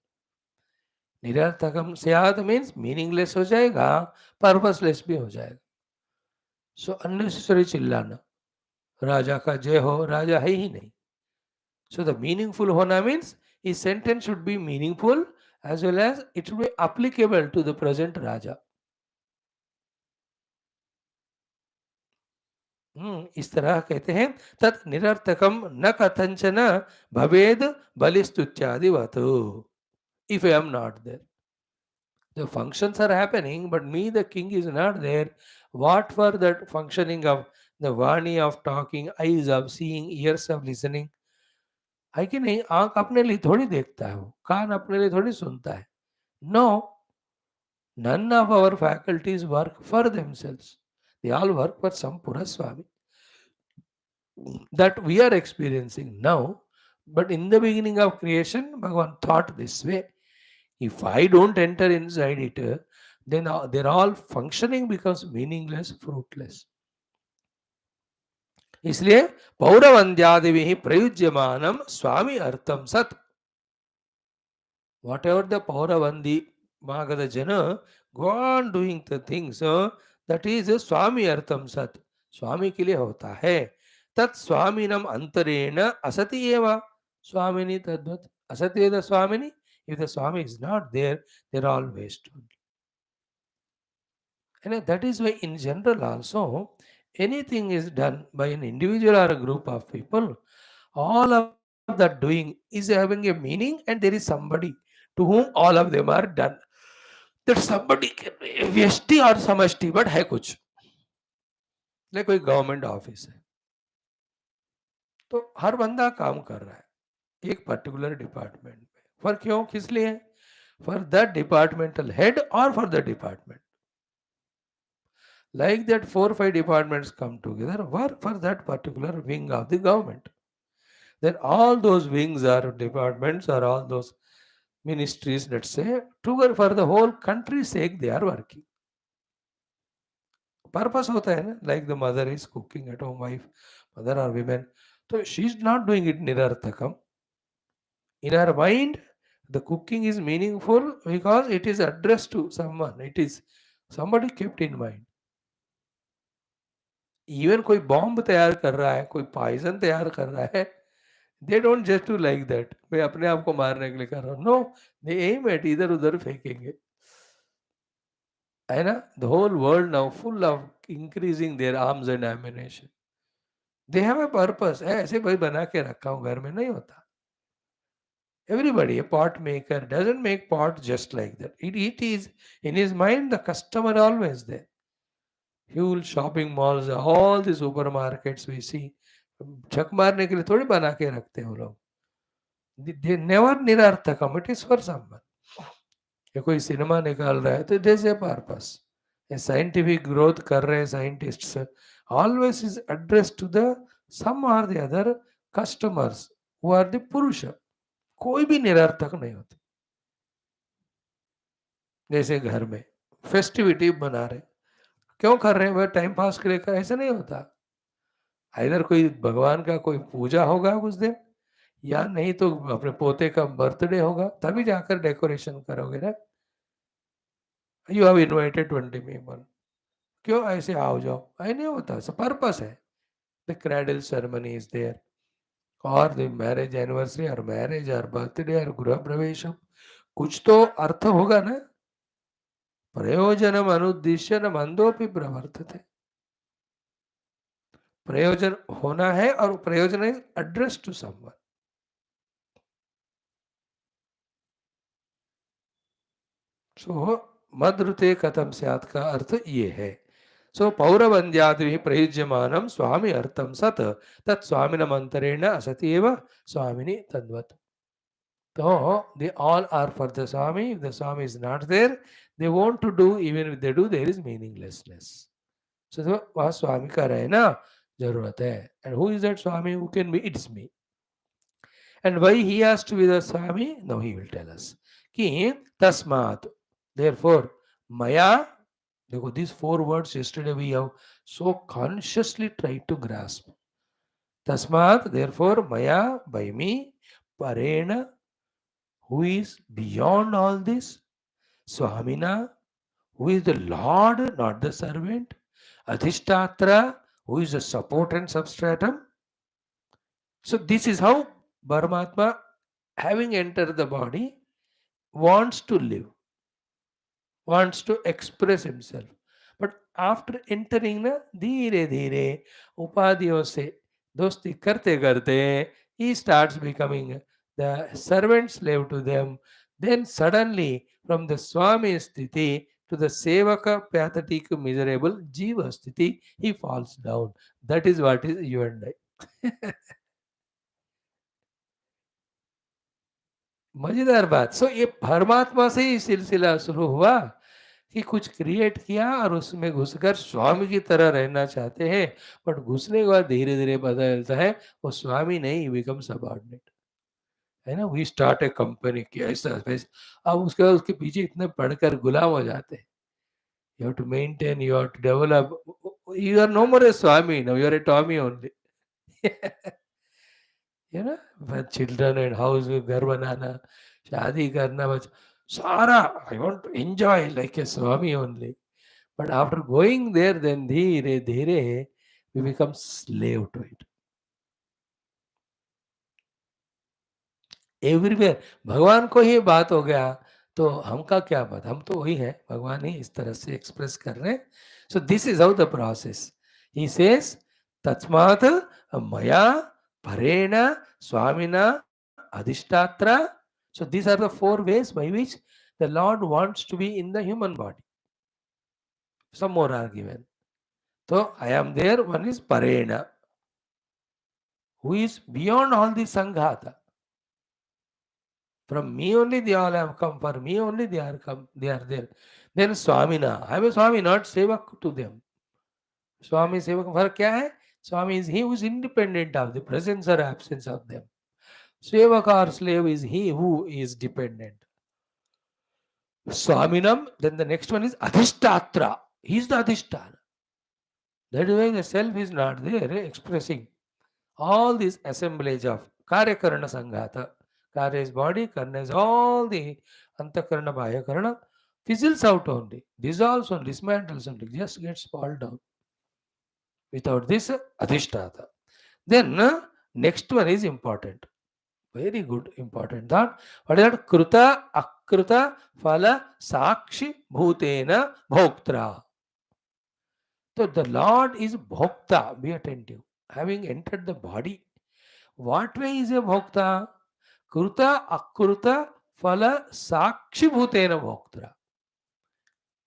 निरर्थकम स्यात् means meaningless हो जाएगा, purposeless भी हो जाएगा. So unnecessary चिल्लाना, राजा का जय हो, राजा है ही नहीं. So the meaningful होना means his sentence should be meaningful as well as it should be applicable to the present Raja. इस तरह कहते हैं तत् निरर्थकम न कथंचन भवेद बलिस्तुत्यादिवत. If I am not there, the functions are happening, but me, the king, is not there. What for that functioning of the vani of talking, eyes of seeing, ears of listening? है कि नहीं? आंख अपने लिए थोड़ी देखता है, वो कान अपने लिए थोड़ी सुनता है. No, none of our faculties work for themselves. They all work for some Puraswami that we are experiencing now. But in the beginning of creation, Bhagavan thought this way. If I don't enter inside it, then they're all functioning becomes meaningless, fruitless. इसलिए पौरवंद्यादि प्रयुज्यमानम स्वामी अर्थम सत. Whatever the Pauravandi Magada Jana go on doing the things, that is Swami Artham Sat. Swami के लिए होता है. तत् स्वामिनम अंतरेण असति एव स्वामिनी तद्वत. असति is the Swamini. If the Swami is not there, they are all waste. And that is why in general also, anything is done by an individual or a group of people, all of that doing is having a meaning, and there is somebody to whom all of them are done. That somebody can be व्यष्टि और समष्टि, but है कुछ. Like कोई government office है, तो हर बंदा काम कर रहा है एक पर्टिकुलर डिपार्टमेंट में. फॉर क्यों, किस लिए? फॉर द डिपार्टमेंटल हेड और for the department. Like that, 4 or 5 departments come together, work for that particular wing of the government. Then all those wings or departments or all those ministries, let's say, together for the whole country's sake, they are working. Purpose होता है ना, like the mother is cooking at home, wife, mother or women. So she is not doing it nirarthakam. In her mind, the cooking is meaningful because it is addressed to someone. It is somebody kept in mind. Even कोई bomb तैयार कर रहा है, कोई poison तैयार कर रहा है, they don't just to like that, मैं अपने आप को मारने के लिए कर रहा हूँ. नो, दे एम एट, इधर उधर फेंकेंगे, है ना. The whole world now full of increasing their arms and ammunition. They have a purpose. ऐसे भाई बना के रखा हूँ घर में, नहीं होता. Everybody, a pot maker, doesn't make pot just like that. It is in his mind, the customer always there. Huge shopping malls, all the supermarkets we see, छक मारने के लिए थोड़ी बना के रखते हैं वो लोग. They never निरर्थकम, it is for someone. ये कोई सिनेमा निकाल रहा है तो there is a purpose. ये साइंटिफिक ग्रोथ कर रहे हैं scientists, always is addressed to the some or the other customers who are the पुरुष. कोई भी निरर्थक नहीं होती. जैसे घर में फेस्टिविटी बना रहे, क्यों कर रहे हैं भाई? टाइम पास के लिए. ऐसा नहीं होता. इधर कोई भगवान का कोई पूजा होगा उस दिन, या नहीं तो अपने पोते का बर्थडे होगा, तभी जाकर डेकोरेशन करोगे ना. यू हैव इनवाइटेड 20 पीपल, क्यों ऐसे आओ जाओ? ऐ नहीं होता. पर्पस है. The cradle ceremony is there, और द मैरिज एनिवर्सरी और मैरिज और बर्थडे और गृह प्रवेशम, कुछ तो अर्थ होगा ना. प्रयोजनम अनुद्दिश्य न मंदोपि प्रवर्तते. प्रयोजन होना है, और प्रयोजन इज एड्रेस टू समवन. सो मद्रुते कथम स्यात् का अर्थ ये है. सो पौरवंद्यादि प्रयुज्यमानम स्वामी अर्थम सत तत् स्वामिनमंतरेण असति एव स्वामिनि तद्वत्. So they all are for the Swami. If the Swami is not there, they want to do, even if they do, there is meaninglessness. So वह स्वामी का रहना जरूरत है. And who is that Swami? Who can be? It's me. And why he has to be the Swami? Now he will tell us. कि तस्मात्, therefore, maya. देखो, these 4 words yesterday we have so consciously tried to grasp. Tasmat, therefore, maya, by me, parena, who is beyond all this, Swamina, who is the Lord, not the servant, Adhishtatra, who is the support and substratum. So this is how Paramatma, having entered the body, wants to live, wants to express himself. But after entering ना धीरे धीरे उपाधियों से दोस्ती करते करते he starts becoming the servant slave to them. Then suddenly from the swami sthiti to the sevaka pathetic miserable jiva sthiti he falls down. That is what is you and I. मजेदार बात. सो ये परमात्मा से ही सिलसिला शुरू हुआ कि कुछ क्रिएट किया और उसमें घुसकर स्वामी की तरह रहना चाहते हैं, बट घुसने के बाद धीरे धीरे पता चलता है वो स्वामी नहीं, बिकम सबऑर्डिनेट. है ना, वी स्टार्ट ए कंपनी की ऐसा वैसा, अब उसके बाद उसके पीछे इतने पढ़कर गुलाम हो जाते हैं. You have to maintain, you have to develop. You are no more a swami, no you are a Tommy only. You know, children and house में घर बनाना, शादी करना, बस सारा I want to enjoy like a swami only. But after going there then धीरे धीरे we become slave to it. Everywhere भगवान को ही बात हो गया तो हमका क्या बात, हम तो वही है, भगवान ही इस तरह से एक्सप्रेस कर रहे हैं. So this is how the process. He says तस्मात् मया परेण स्वामिना अधिष्ठात्र. So these are the four ways by which the Lord wants to be in the human body. Some more are given. So I am there. One is Parena, who is beyond all the Sanghata. From me only they all have come. For me only they are come. They are there. Then Swamina. I am a Swami, not Sevak to them. Swami Sevak फर्क क्या है? Swami is he who is independent of the presence or absence of them. Sevak or slave is he who is dependent. Swaminam, then the next one is Adhishtatra. He is the Adhisthana. That is why the self is not there expressing all this assemblage of Karyakarana Sanghata. Karya is body, Karna is all the Antakarana, Bhyakarana, fizzles out only, dissolves only, dismantles only, just gets fall down. Without this, Adhishtata. Then, next one is important. Very good, important thought. What is that? Kruta, Akruta, Phala, Sakshi, Bhutena, Bhoktra. So the Lord is Bhokta. Be attentive. Having entered the body, what way is a Bhokta? Kruta, Akruta, Phala, Sakshi, Bhutena, Bhoktra.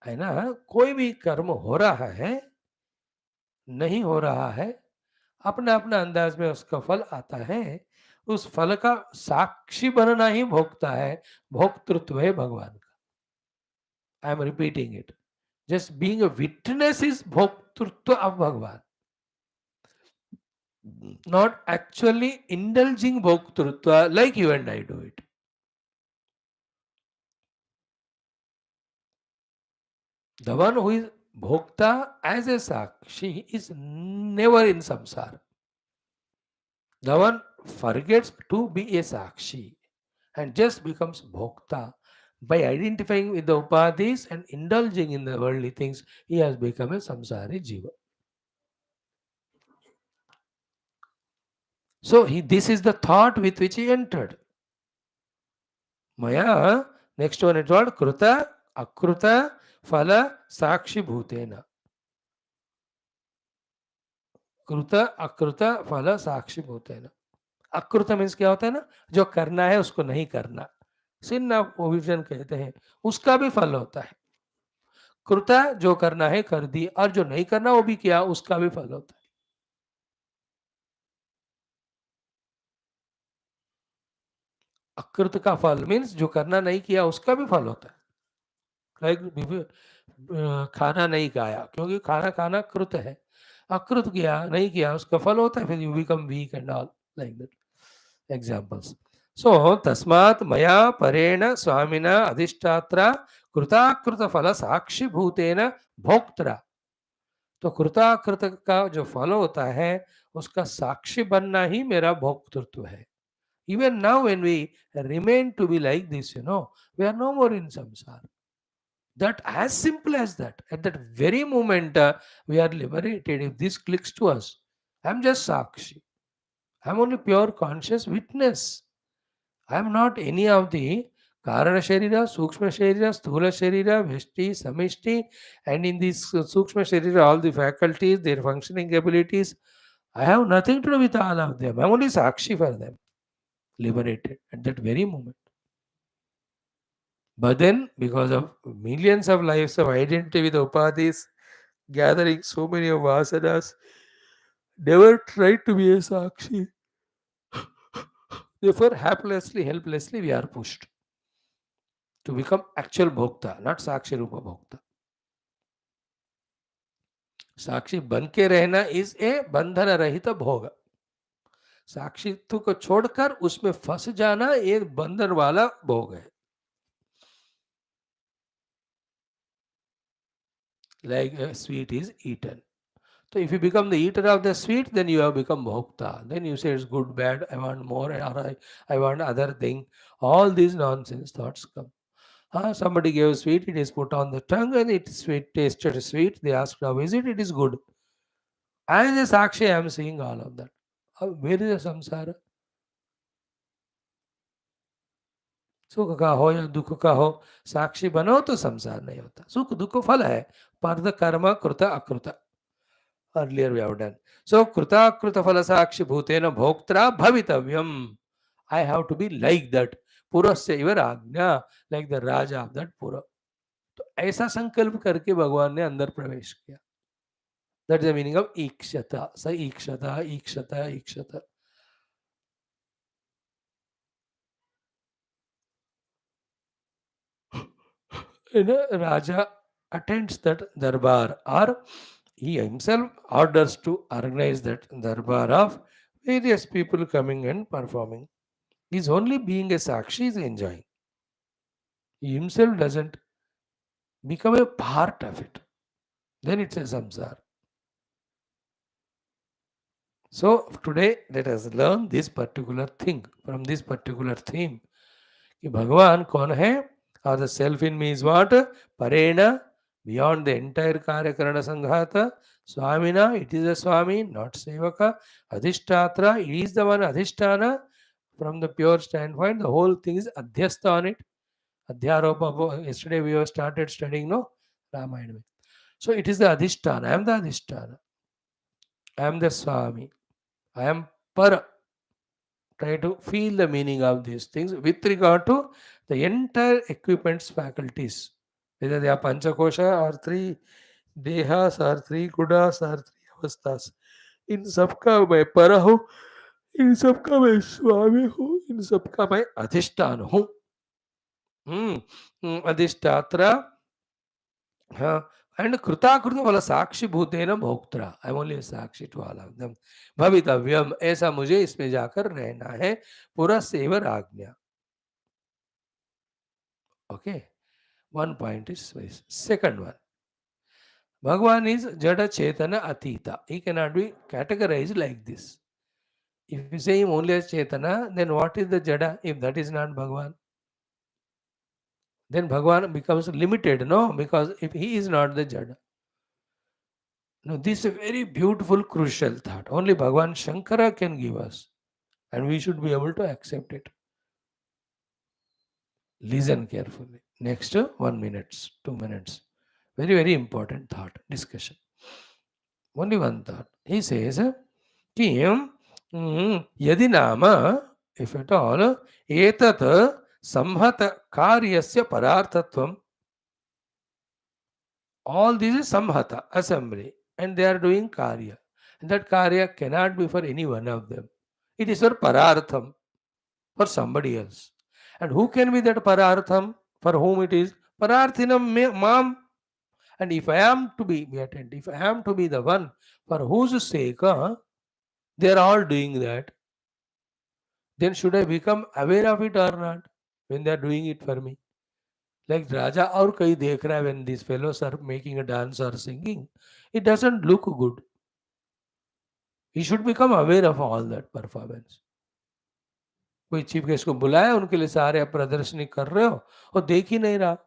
है ना, कोई भी कर्म हो रहा है नहीं हो रहा है, अपना अपना अंदाज में उसका फल आता है. उस फल का साक्षी बनना ही भोक्ता है, भोक्तृत्व है भगवान का. I am repeating it. Just being a witness is bhoktritva of Bhagwan, not actually indulging bhoktritva like you and I do it. The one who is bhokta as a sakshi is never in samsara. The one forgets to be a sakshi and just becomes bhokta. By identifying with the upadhis and indulging in the worldly things, he has become a samsari jiva. So this is the thought with which he entered. Maya, next one is what? Kruta, Akruta, Phala, Sakshi Bhutena. Kruta, Akruta, Phala, Sakshi Bhutena. अकृत means क्या होता है ना, जो करना है उसको नहीं करना, सिन ऑफ ओविजन कहते हैं, उसका भी फल होता है. कृता जो करना है कर दी, और जो नहीं करना वो भी किया, उसका भी फल होता है. अकृत का फल मीन्स जो करना नहीं किया उसका भी फल होता है. लाइक खाना नहीं खाया, क्योंकि खाना खाना कृत है. अकृत किया नहीं किया उसका फल होता है, फिर you become weak and all like that. Examples. So तस्मात् मया परेण स्वामिना अधिष्ठात्रा कृताकृत फल साक्षी भूतेन भोक्त्रा. तो कृताकृत का जो फल होता है उसका साक्षी बनना ही मेरा भोक्तृत्व है. Even now when we remain to be like this, we are no more in samsara. That as simple as that. At that very moment, we are liberated if this clicks to us. I'm just sakshi. I'm only pure conscious witness. I'm not any of the Karana Sharira, Sukshma Sharira, Sthula Sharira, Veshti, Samishti, and in this Sukshma Sharira, all the faculties, their functioning abilities, I have nothing to do with all of them. I am only Sakshi for them, liberated at that very moment. But then, because of millions of lives of identity with upadhis, gathering so many of vasanas, never tried to be a Sakshi. Therefore, helplessly, we are pushed to become actual Bhokta, not Sakshi Rupa Bhokta. साक्षी बन के रहना is a बंधन रहित भोग. साक्षित्व को छोड़कर उसमें फंस जाना एक बंधन वाला भोग है. Like a sweet is eaten. So if you become the eater of the sweet, then you have become bhokta. Then you say it's good, bad, I want more, or I want other thing. All these nonsense thoughts come. Somebody gave sweet, it is put on the tongue and it sweet, tasted sweet. They asked, how is it? It is good. As a Sakshi, I am seeing all of that. Where is the samsara? सुख का हो या दुख का हो, साक्षी बनो तो संसार नहीं होता. सुख दुख फल है, पर्द कर्म कृत अकृत. Earlier we have done. So krita krita phala sakshi bhutena bhoktra bhavitavyam. I have to be like that. Purasya iva rajna, like the Raja of that Pura. तो ऐसा संकल्प करके भगवान ने अंदर प्रवेश किया. That is the meaning of ikshata. स ikshata, ikshata, ikshata. Raja attends that darbar, or he himself orders to organize that darbar of various people coming and performing. He's only being a sakshi is enjoying. He himself doesn't become a part of it. Then it's a samsara. So today let us learn this particular thing from this particular theme. कि भगवान कौन है? Or the self in me is what? Parena, beyond the entire Karyakarana Sanghata. Swamina, it is a Swami, not Sevaka. Adhishtatra, it is the one Adhishtana. From the pure standpoint, the whole thing is Adhyastha on it. Adhyaropa, yesterday we have started studying, no? Ramayana. So it is the Adhishtana. I am the Adhishtana. I am the Swami. I am Para. Try to feel the meaning of these things with regard to the entire equipment's faculties. Whether they are Panchakosha or three Dehas or three Gudas or three Avasthas. इन सबका मैं पर हूँ, इन सबका मैं स्वामी हूँ, इन सबका मैं अधिष्ठान हूँ. अधिष्ठात्रा, हाँ, and कृताकृत वाला साक्षी भूतेन भोक्त्रा. आई एम ओनली साक्षी टू ऑल ऑफ देम. भवितव्यम, ऐसा मुझे इसमें जाकर रहना है. पूरा सेवर आज्ञा. Okay, one point is this. Second one, Bhagwan is Jada Chetana Atita. He cannot be categorized like this. If you say him only as Chetana, then what is the Jada if that is not Bhagwan? Then Bhagwan becomes limited, no? Because if he is not the Jada. No, this is a very beautiful, crucial thought. Only Bhagwan Shankara can give us. And we should be able to accept it. Listen carefully. Next 1 minute, 2 minutes. Very, very important thought, discussion. Only one thought. He says, Kim yadi nama, if at all, etat samhata karyasya pararthatvam. All this is samhata, assembly, and they are doing karya. And that karya cannot be for any one of them. It is for parartham, for somebody else. And who can be that parartham? For whom it is? Pararthinam mam. And if I am to be attentive, if I am to be the one for whose sake they are all doing that, then should I become aware of it or not when they are doing it for me? Like Raja or kai dekh raha hai when these fellows are making a dance or singing, it doesn't look good. He should become aware of all that performance. कोई chief guest को बुलाया, उनके लिए सारे आप प्रदर्शनी कर रहे हो और देख ही नहीं रहा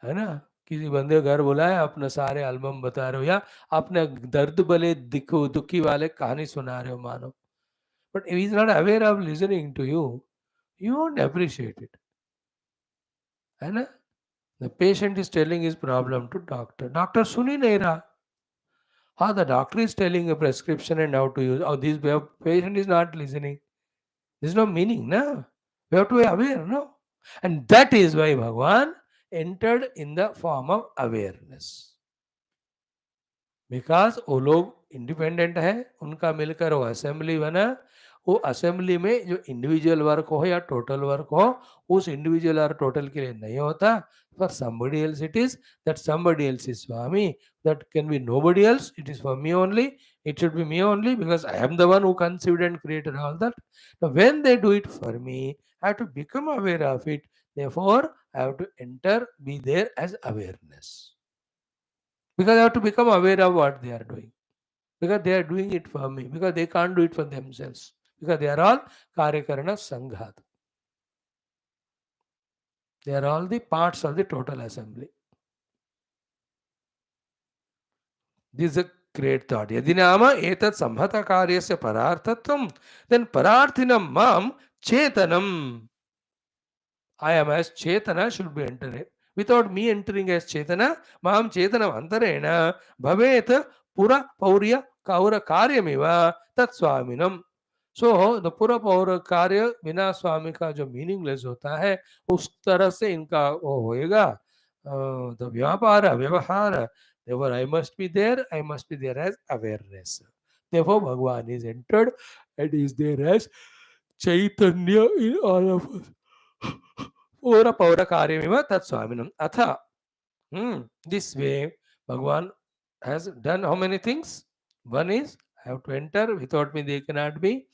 है ना. किसी बंदे घर बुलाया, अपने सारे एल्बम बता रहे हो या अपने दर्द भले दुखी वाले कहानी सुना रहे हो मानो. But if he is not aware of listening to you, you won't appreciate it. है ना? The patient is telling his problem to doctor. Doctor सुन ही नहीं रहा. How the doctor is telling a prescription and how to use. Oh, this patient is not listening. There's no meaning, no? We have to be aware, no? And that is why Bhagwan entered in the form of awareness. Because वो लोग independent है, उनका मिलकर वो assembly बना. वो assembly में जो इंडिविजुअल वर्क हो या टोटल वर्क हो, उस इंडिविजुअल और टोटल के लिए नहीं होता. For somebody else it is, that somebody else is Swami, that can be nobody else, it is for me only, it should be me only because I am the one who conceived and created all that. Now when they do it for me, I have to become aware of it. Therefore I have to enter, be there as awareness, because I have to become aware of what they are doing. Because they are doing it for me, because they can't do it for themselves, because they are all Karyakarana Sanghat. They are all the parts of the total assembly. This is a great thought. Yadinama etat samhata karyasya pararthatvam, then pararthinam mam chetanam. I am as Chetana should be entering. Without me entering as Chetana, Mam Chetanam Antarena, Bhavet Pura Paurya Kaura Karyamiva Tat Swaminam. So the Pura Paura Karya बिना स्वामी का जो meaningless होता है, उस तरह से इनका वो होएगा. The व्यापार व्यवहार. Therefore I must be there as awareness. Therefore Bhagwan is entered and is there as Chaitanya in all of us. Pura Paura Karyamiva Tat Swaminam. Atha. This way, Bhagwan has done how many things? One is, I have to enter. Without me, they cannot be.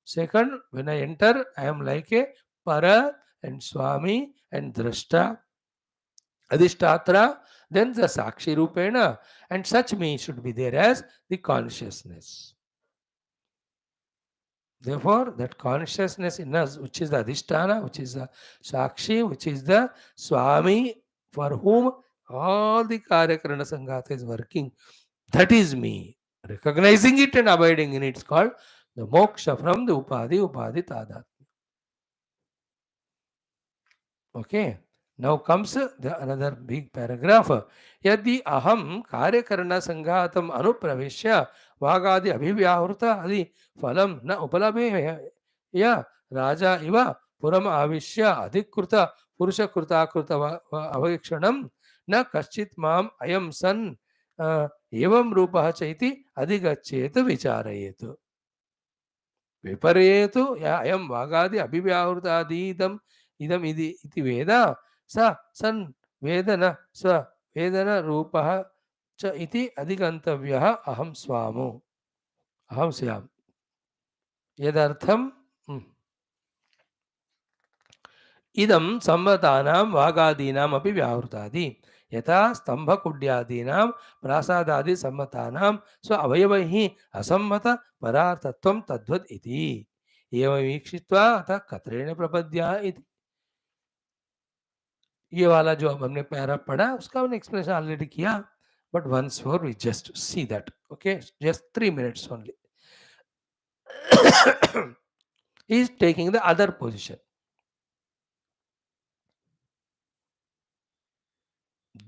Second, when I enter, I am like a Para and Swami and Drashta, Adhishtatra, then the Sakshi Rupena, and such me should be there as the consciousness. Therefore, that consciousness in us, which is the Adhisthana, which is the Sakshi, which is the Swami, for whom all the Karyakarana Sanghata is working, that is me. Recognizing it and abiding in it is called the moksha from the Upadhi Tadat. Okay. Now comes another big paragraph. Yadi aham karyakarana sanghatam anupravishya vagadi abhivyahurta adi phalam na upalabe ya raja iva puram avishya adhikruta purusha kruta kruta avakshanam na kaschit mam ayam san evam rupa chaiti adhigachet vicharayet. विपर्येतु या अयं वागादि अभिव्याहृतादीदम् इदम् इति वेद स सन् वेदन स्व वेदन रूपः च इति अधिगन्तव्यः अहं स्वामो अहं स्याम् यदर्थम् इदं संवतानां वागादीनाम् अपि व्याहृतादि यथा स्तंभकुड्यादीनां प्रासादादि सम्मतानां स्व अवयवैः असम्मत परार्थत्वं तद्वत् इति एवं वीक्षित्वा अतः कत्रेण प्रपद्या इति. ये वाला जो अब हमने पैरा पढ़ा उसका हमने एक्सप्लेनेशन ऑलरेडी किया, but once more we just see that. Okay, just 3 minutes only. He is taking the other position.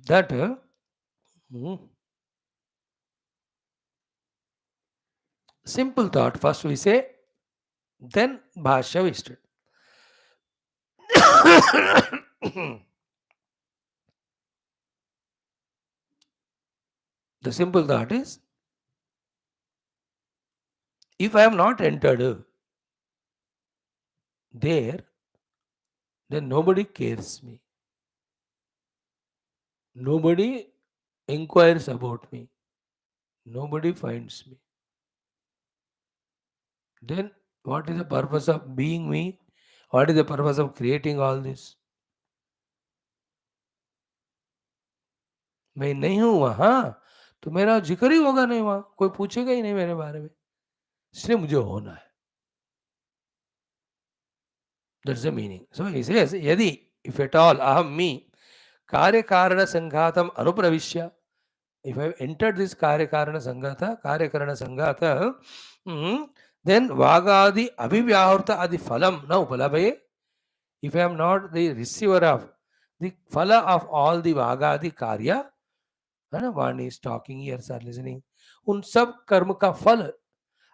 That simple thought. First we say, then Bhashya we study. The simple thought is, if I am not entered there, then nobody cares me. Nobody inquires about me. Nobody finds me. Then what is the purpose of being me? What is the purpose of creating all this? मैं नहीं हूं वहां तो मेरा जिक्र ही होगा नहीं, वहां कोई पूछेगा ही नहीं मेरे बारे में, इसलिए मुझे होना है. That's the meaning. So he says, yadi, if at all, aham me, karyakarana sanghatam anupravishya, if I have entered this karyakarana sanghata, then vagadi abhivyahurta adi phalam na upalabhaye. If I am not the receiver of The phala of all the Vagadi Karya, है ना, one is talking, ears are listening, उन सब कर्म का फल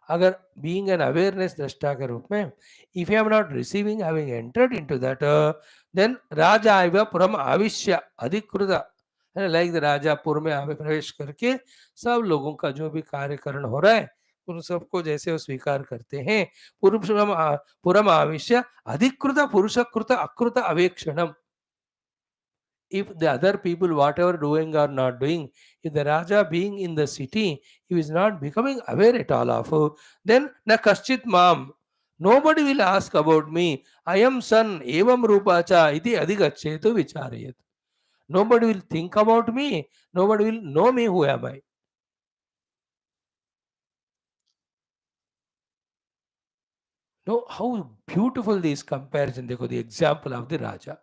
अगर being an awareness दृष्टा के रूप में, if you am not receiving having entered into that, then राजा इव पुरम आविश्य अधिकृत, है लाइक द राजापुर में आवे प्रवेश करके सब लोगों का जो भी कार्यकरण हो रहा है उन सबको जैसे वो स्वीकार करते हैं, पुरम आविश्य अधिकृत पुरुषकृत अकृत अवेक्षणम, if the other people whatever doing or not doing, if the raja being in the city, he is not becoming aware at all of, then na kaschit mam, nobody will ask about me, I am son evam rupacha iti adhigacchetu vicharayat, nobody will think about me, nobody will know me, who am I. No, how beautiful this comparison, देखो the example of the raja.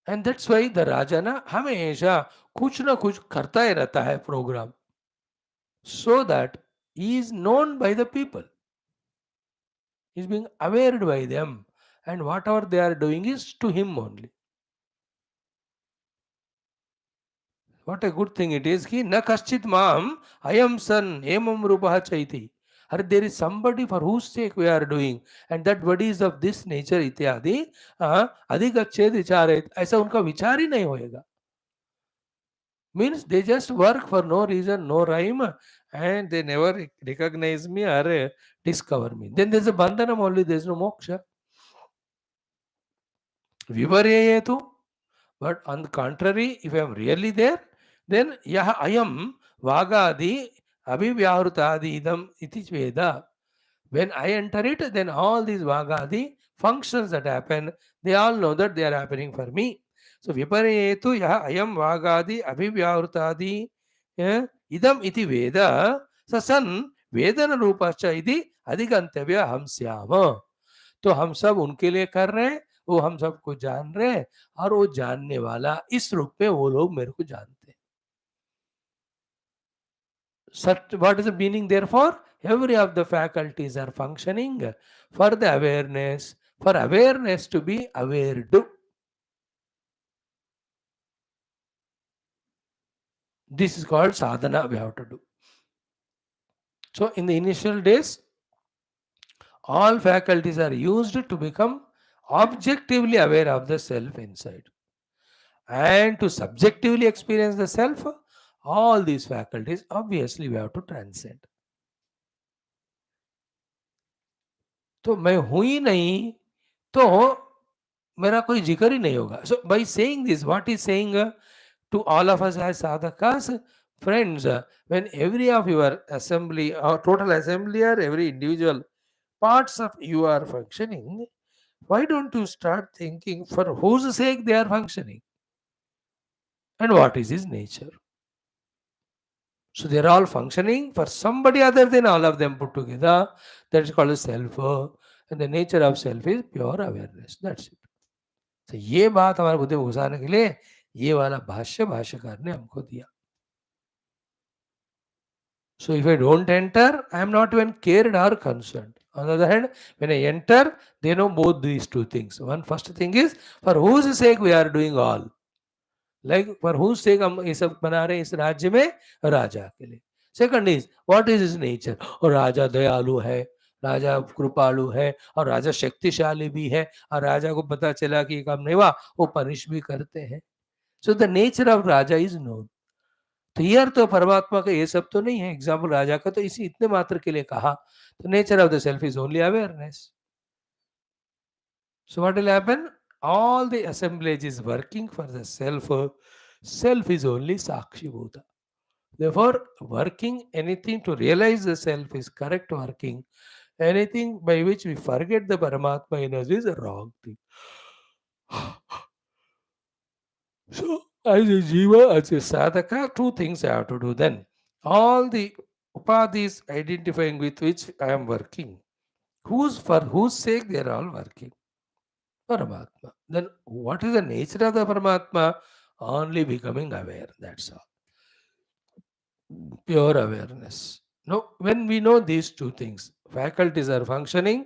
And that's why the raja ना हमेशा कुछ ना कुछ करता ही रहता है programme, so that he is known by the people, he is being aware by them, and whatever they are doing is to him only. What a good thing it is ki na kaschit mam I am son emam rupah chaiti, or there is somebody for whose sake we are doing, and that body is of this nature इत्यादि अधिगच्छेद विचारेत, ऐसा उनका विचार ही नहीं होएगा. Means they just work for no reason, no rhyme, and they never recognize me or discover me. Then there's a bandhanam only, there's no moksha. Viparyeyetu. But on the contrary, if I am really there, then yaha ayam vagadi abhivyarutadi idam iti veda. When I enter it, then all these vagadi functions that happen, they all know that they are happening for me. So viparyetu yaha ayam vagadi abhivyarutadi idam iti veda sasan vedana rupascha iti adhigantavya ham syama. तो हम सब उनके लिए कर रहे हैं, वो हम सबको जान रहे हैं, और वो जानने वाला इस रूप में वो लोग मेरे को जानते हैं. Such, what is the meaning therefore? Every of the faculties are functioning for the awareness, for awareness to be aware to. This is called sadhana we have to do. So in the initial days, all faculties are used to become objectively aware of the self inside. And to subjectively experience the self, all these faculties obviously we have to transcend. तो मैं हूं ही नहीं तो मेरा कोई जिक्र ही नहीं होगा. So by saying this, what is saying to all of us as sadhakas, friends, when every of your assembly or total assembly or every individual parts of you are functioning, why don't you start thinking for whose sake they are functioning and what is his nature? So they are all functioning for somebody other than all of them put together. That is called self. And the nature of self is pure awareness. That's it. तो ये बात हमारे बुद्धि में घुसाने के लिए ये वाला भाष्य भाष्यकार ने हमको दिया. So if I don't enter, I am not even cared or concerned. On the other hand, when I enter, they know both these two things. One first thing is for whose sake we are doing all. Like for whose sake हम ये सब बना रहे हैं इस राज्य में राजा के लिए. Second is what is his nature, और राजा दयालु है, राजा कृपालु है, और राजा शक्तिशाली भी है, और राजा को पता चला कि काम नहीं हुआ वो पनिश भी करते हैं. So the nature of Raja is known. तो यार तो परमात्मा का ये सब तो नहीं है. एग्जाम्पल राजा का तो इसी इतने मात्र के लिए कहा. तो nature of the self is only awareness. So what will happen? All the assemblage is working for the self. Self is only Sakshi Bhuta. Therefore, working anything to realize the self is correct working. Anything by which we forget the Paramatma in us is a wrong thing. So, as a jiva, as a sadhaka, two things I have to do then. All the upadhis identifying with which I am working, for whose sake they are all working. Paramatma. Then what is the nature of the Paramatma? Only becoming aware. That's all. Pure awareness. No, when we know these two things, faculties are functioning,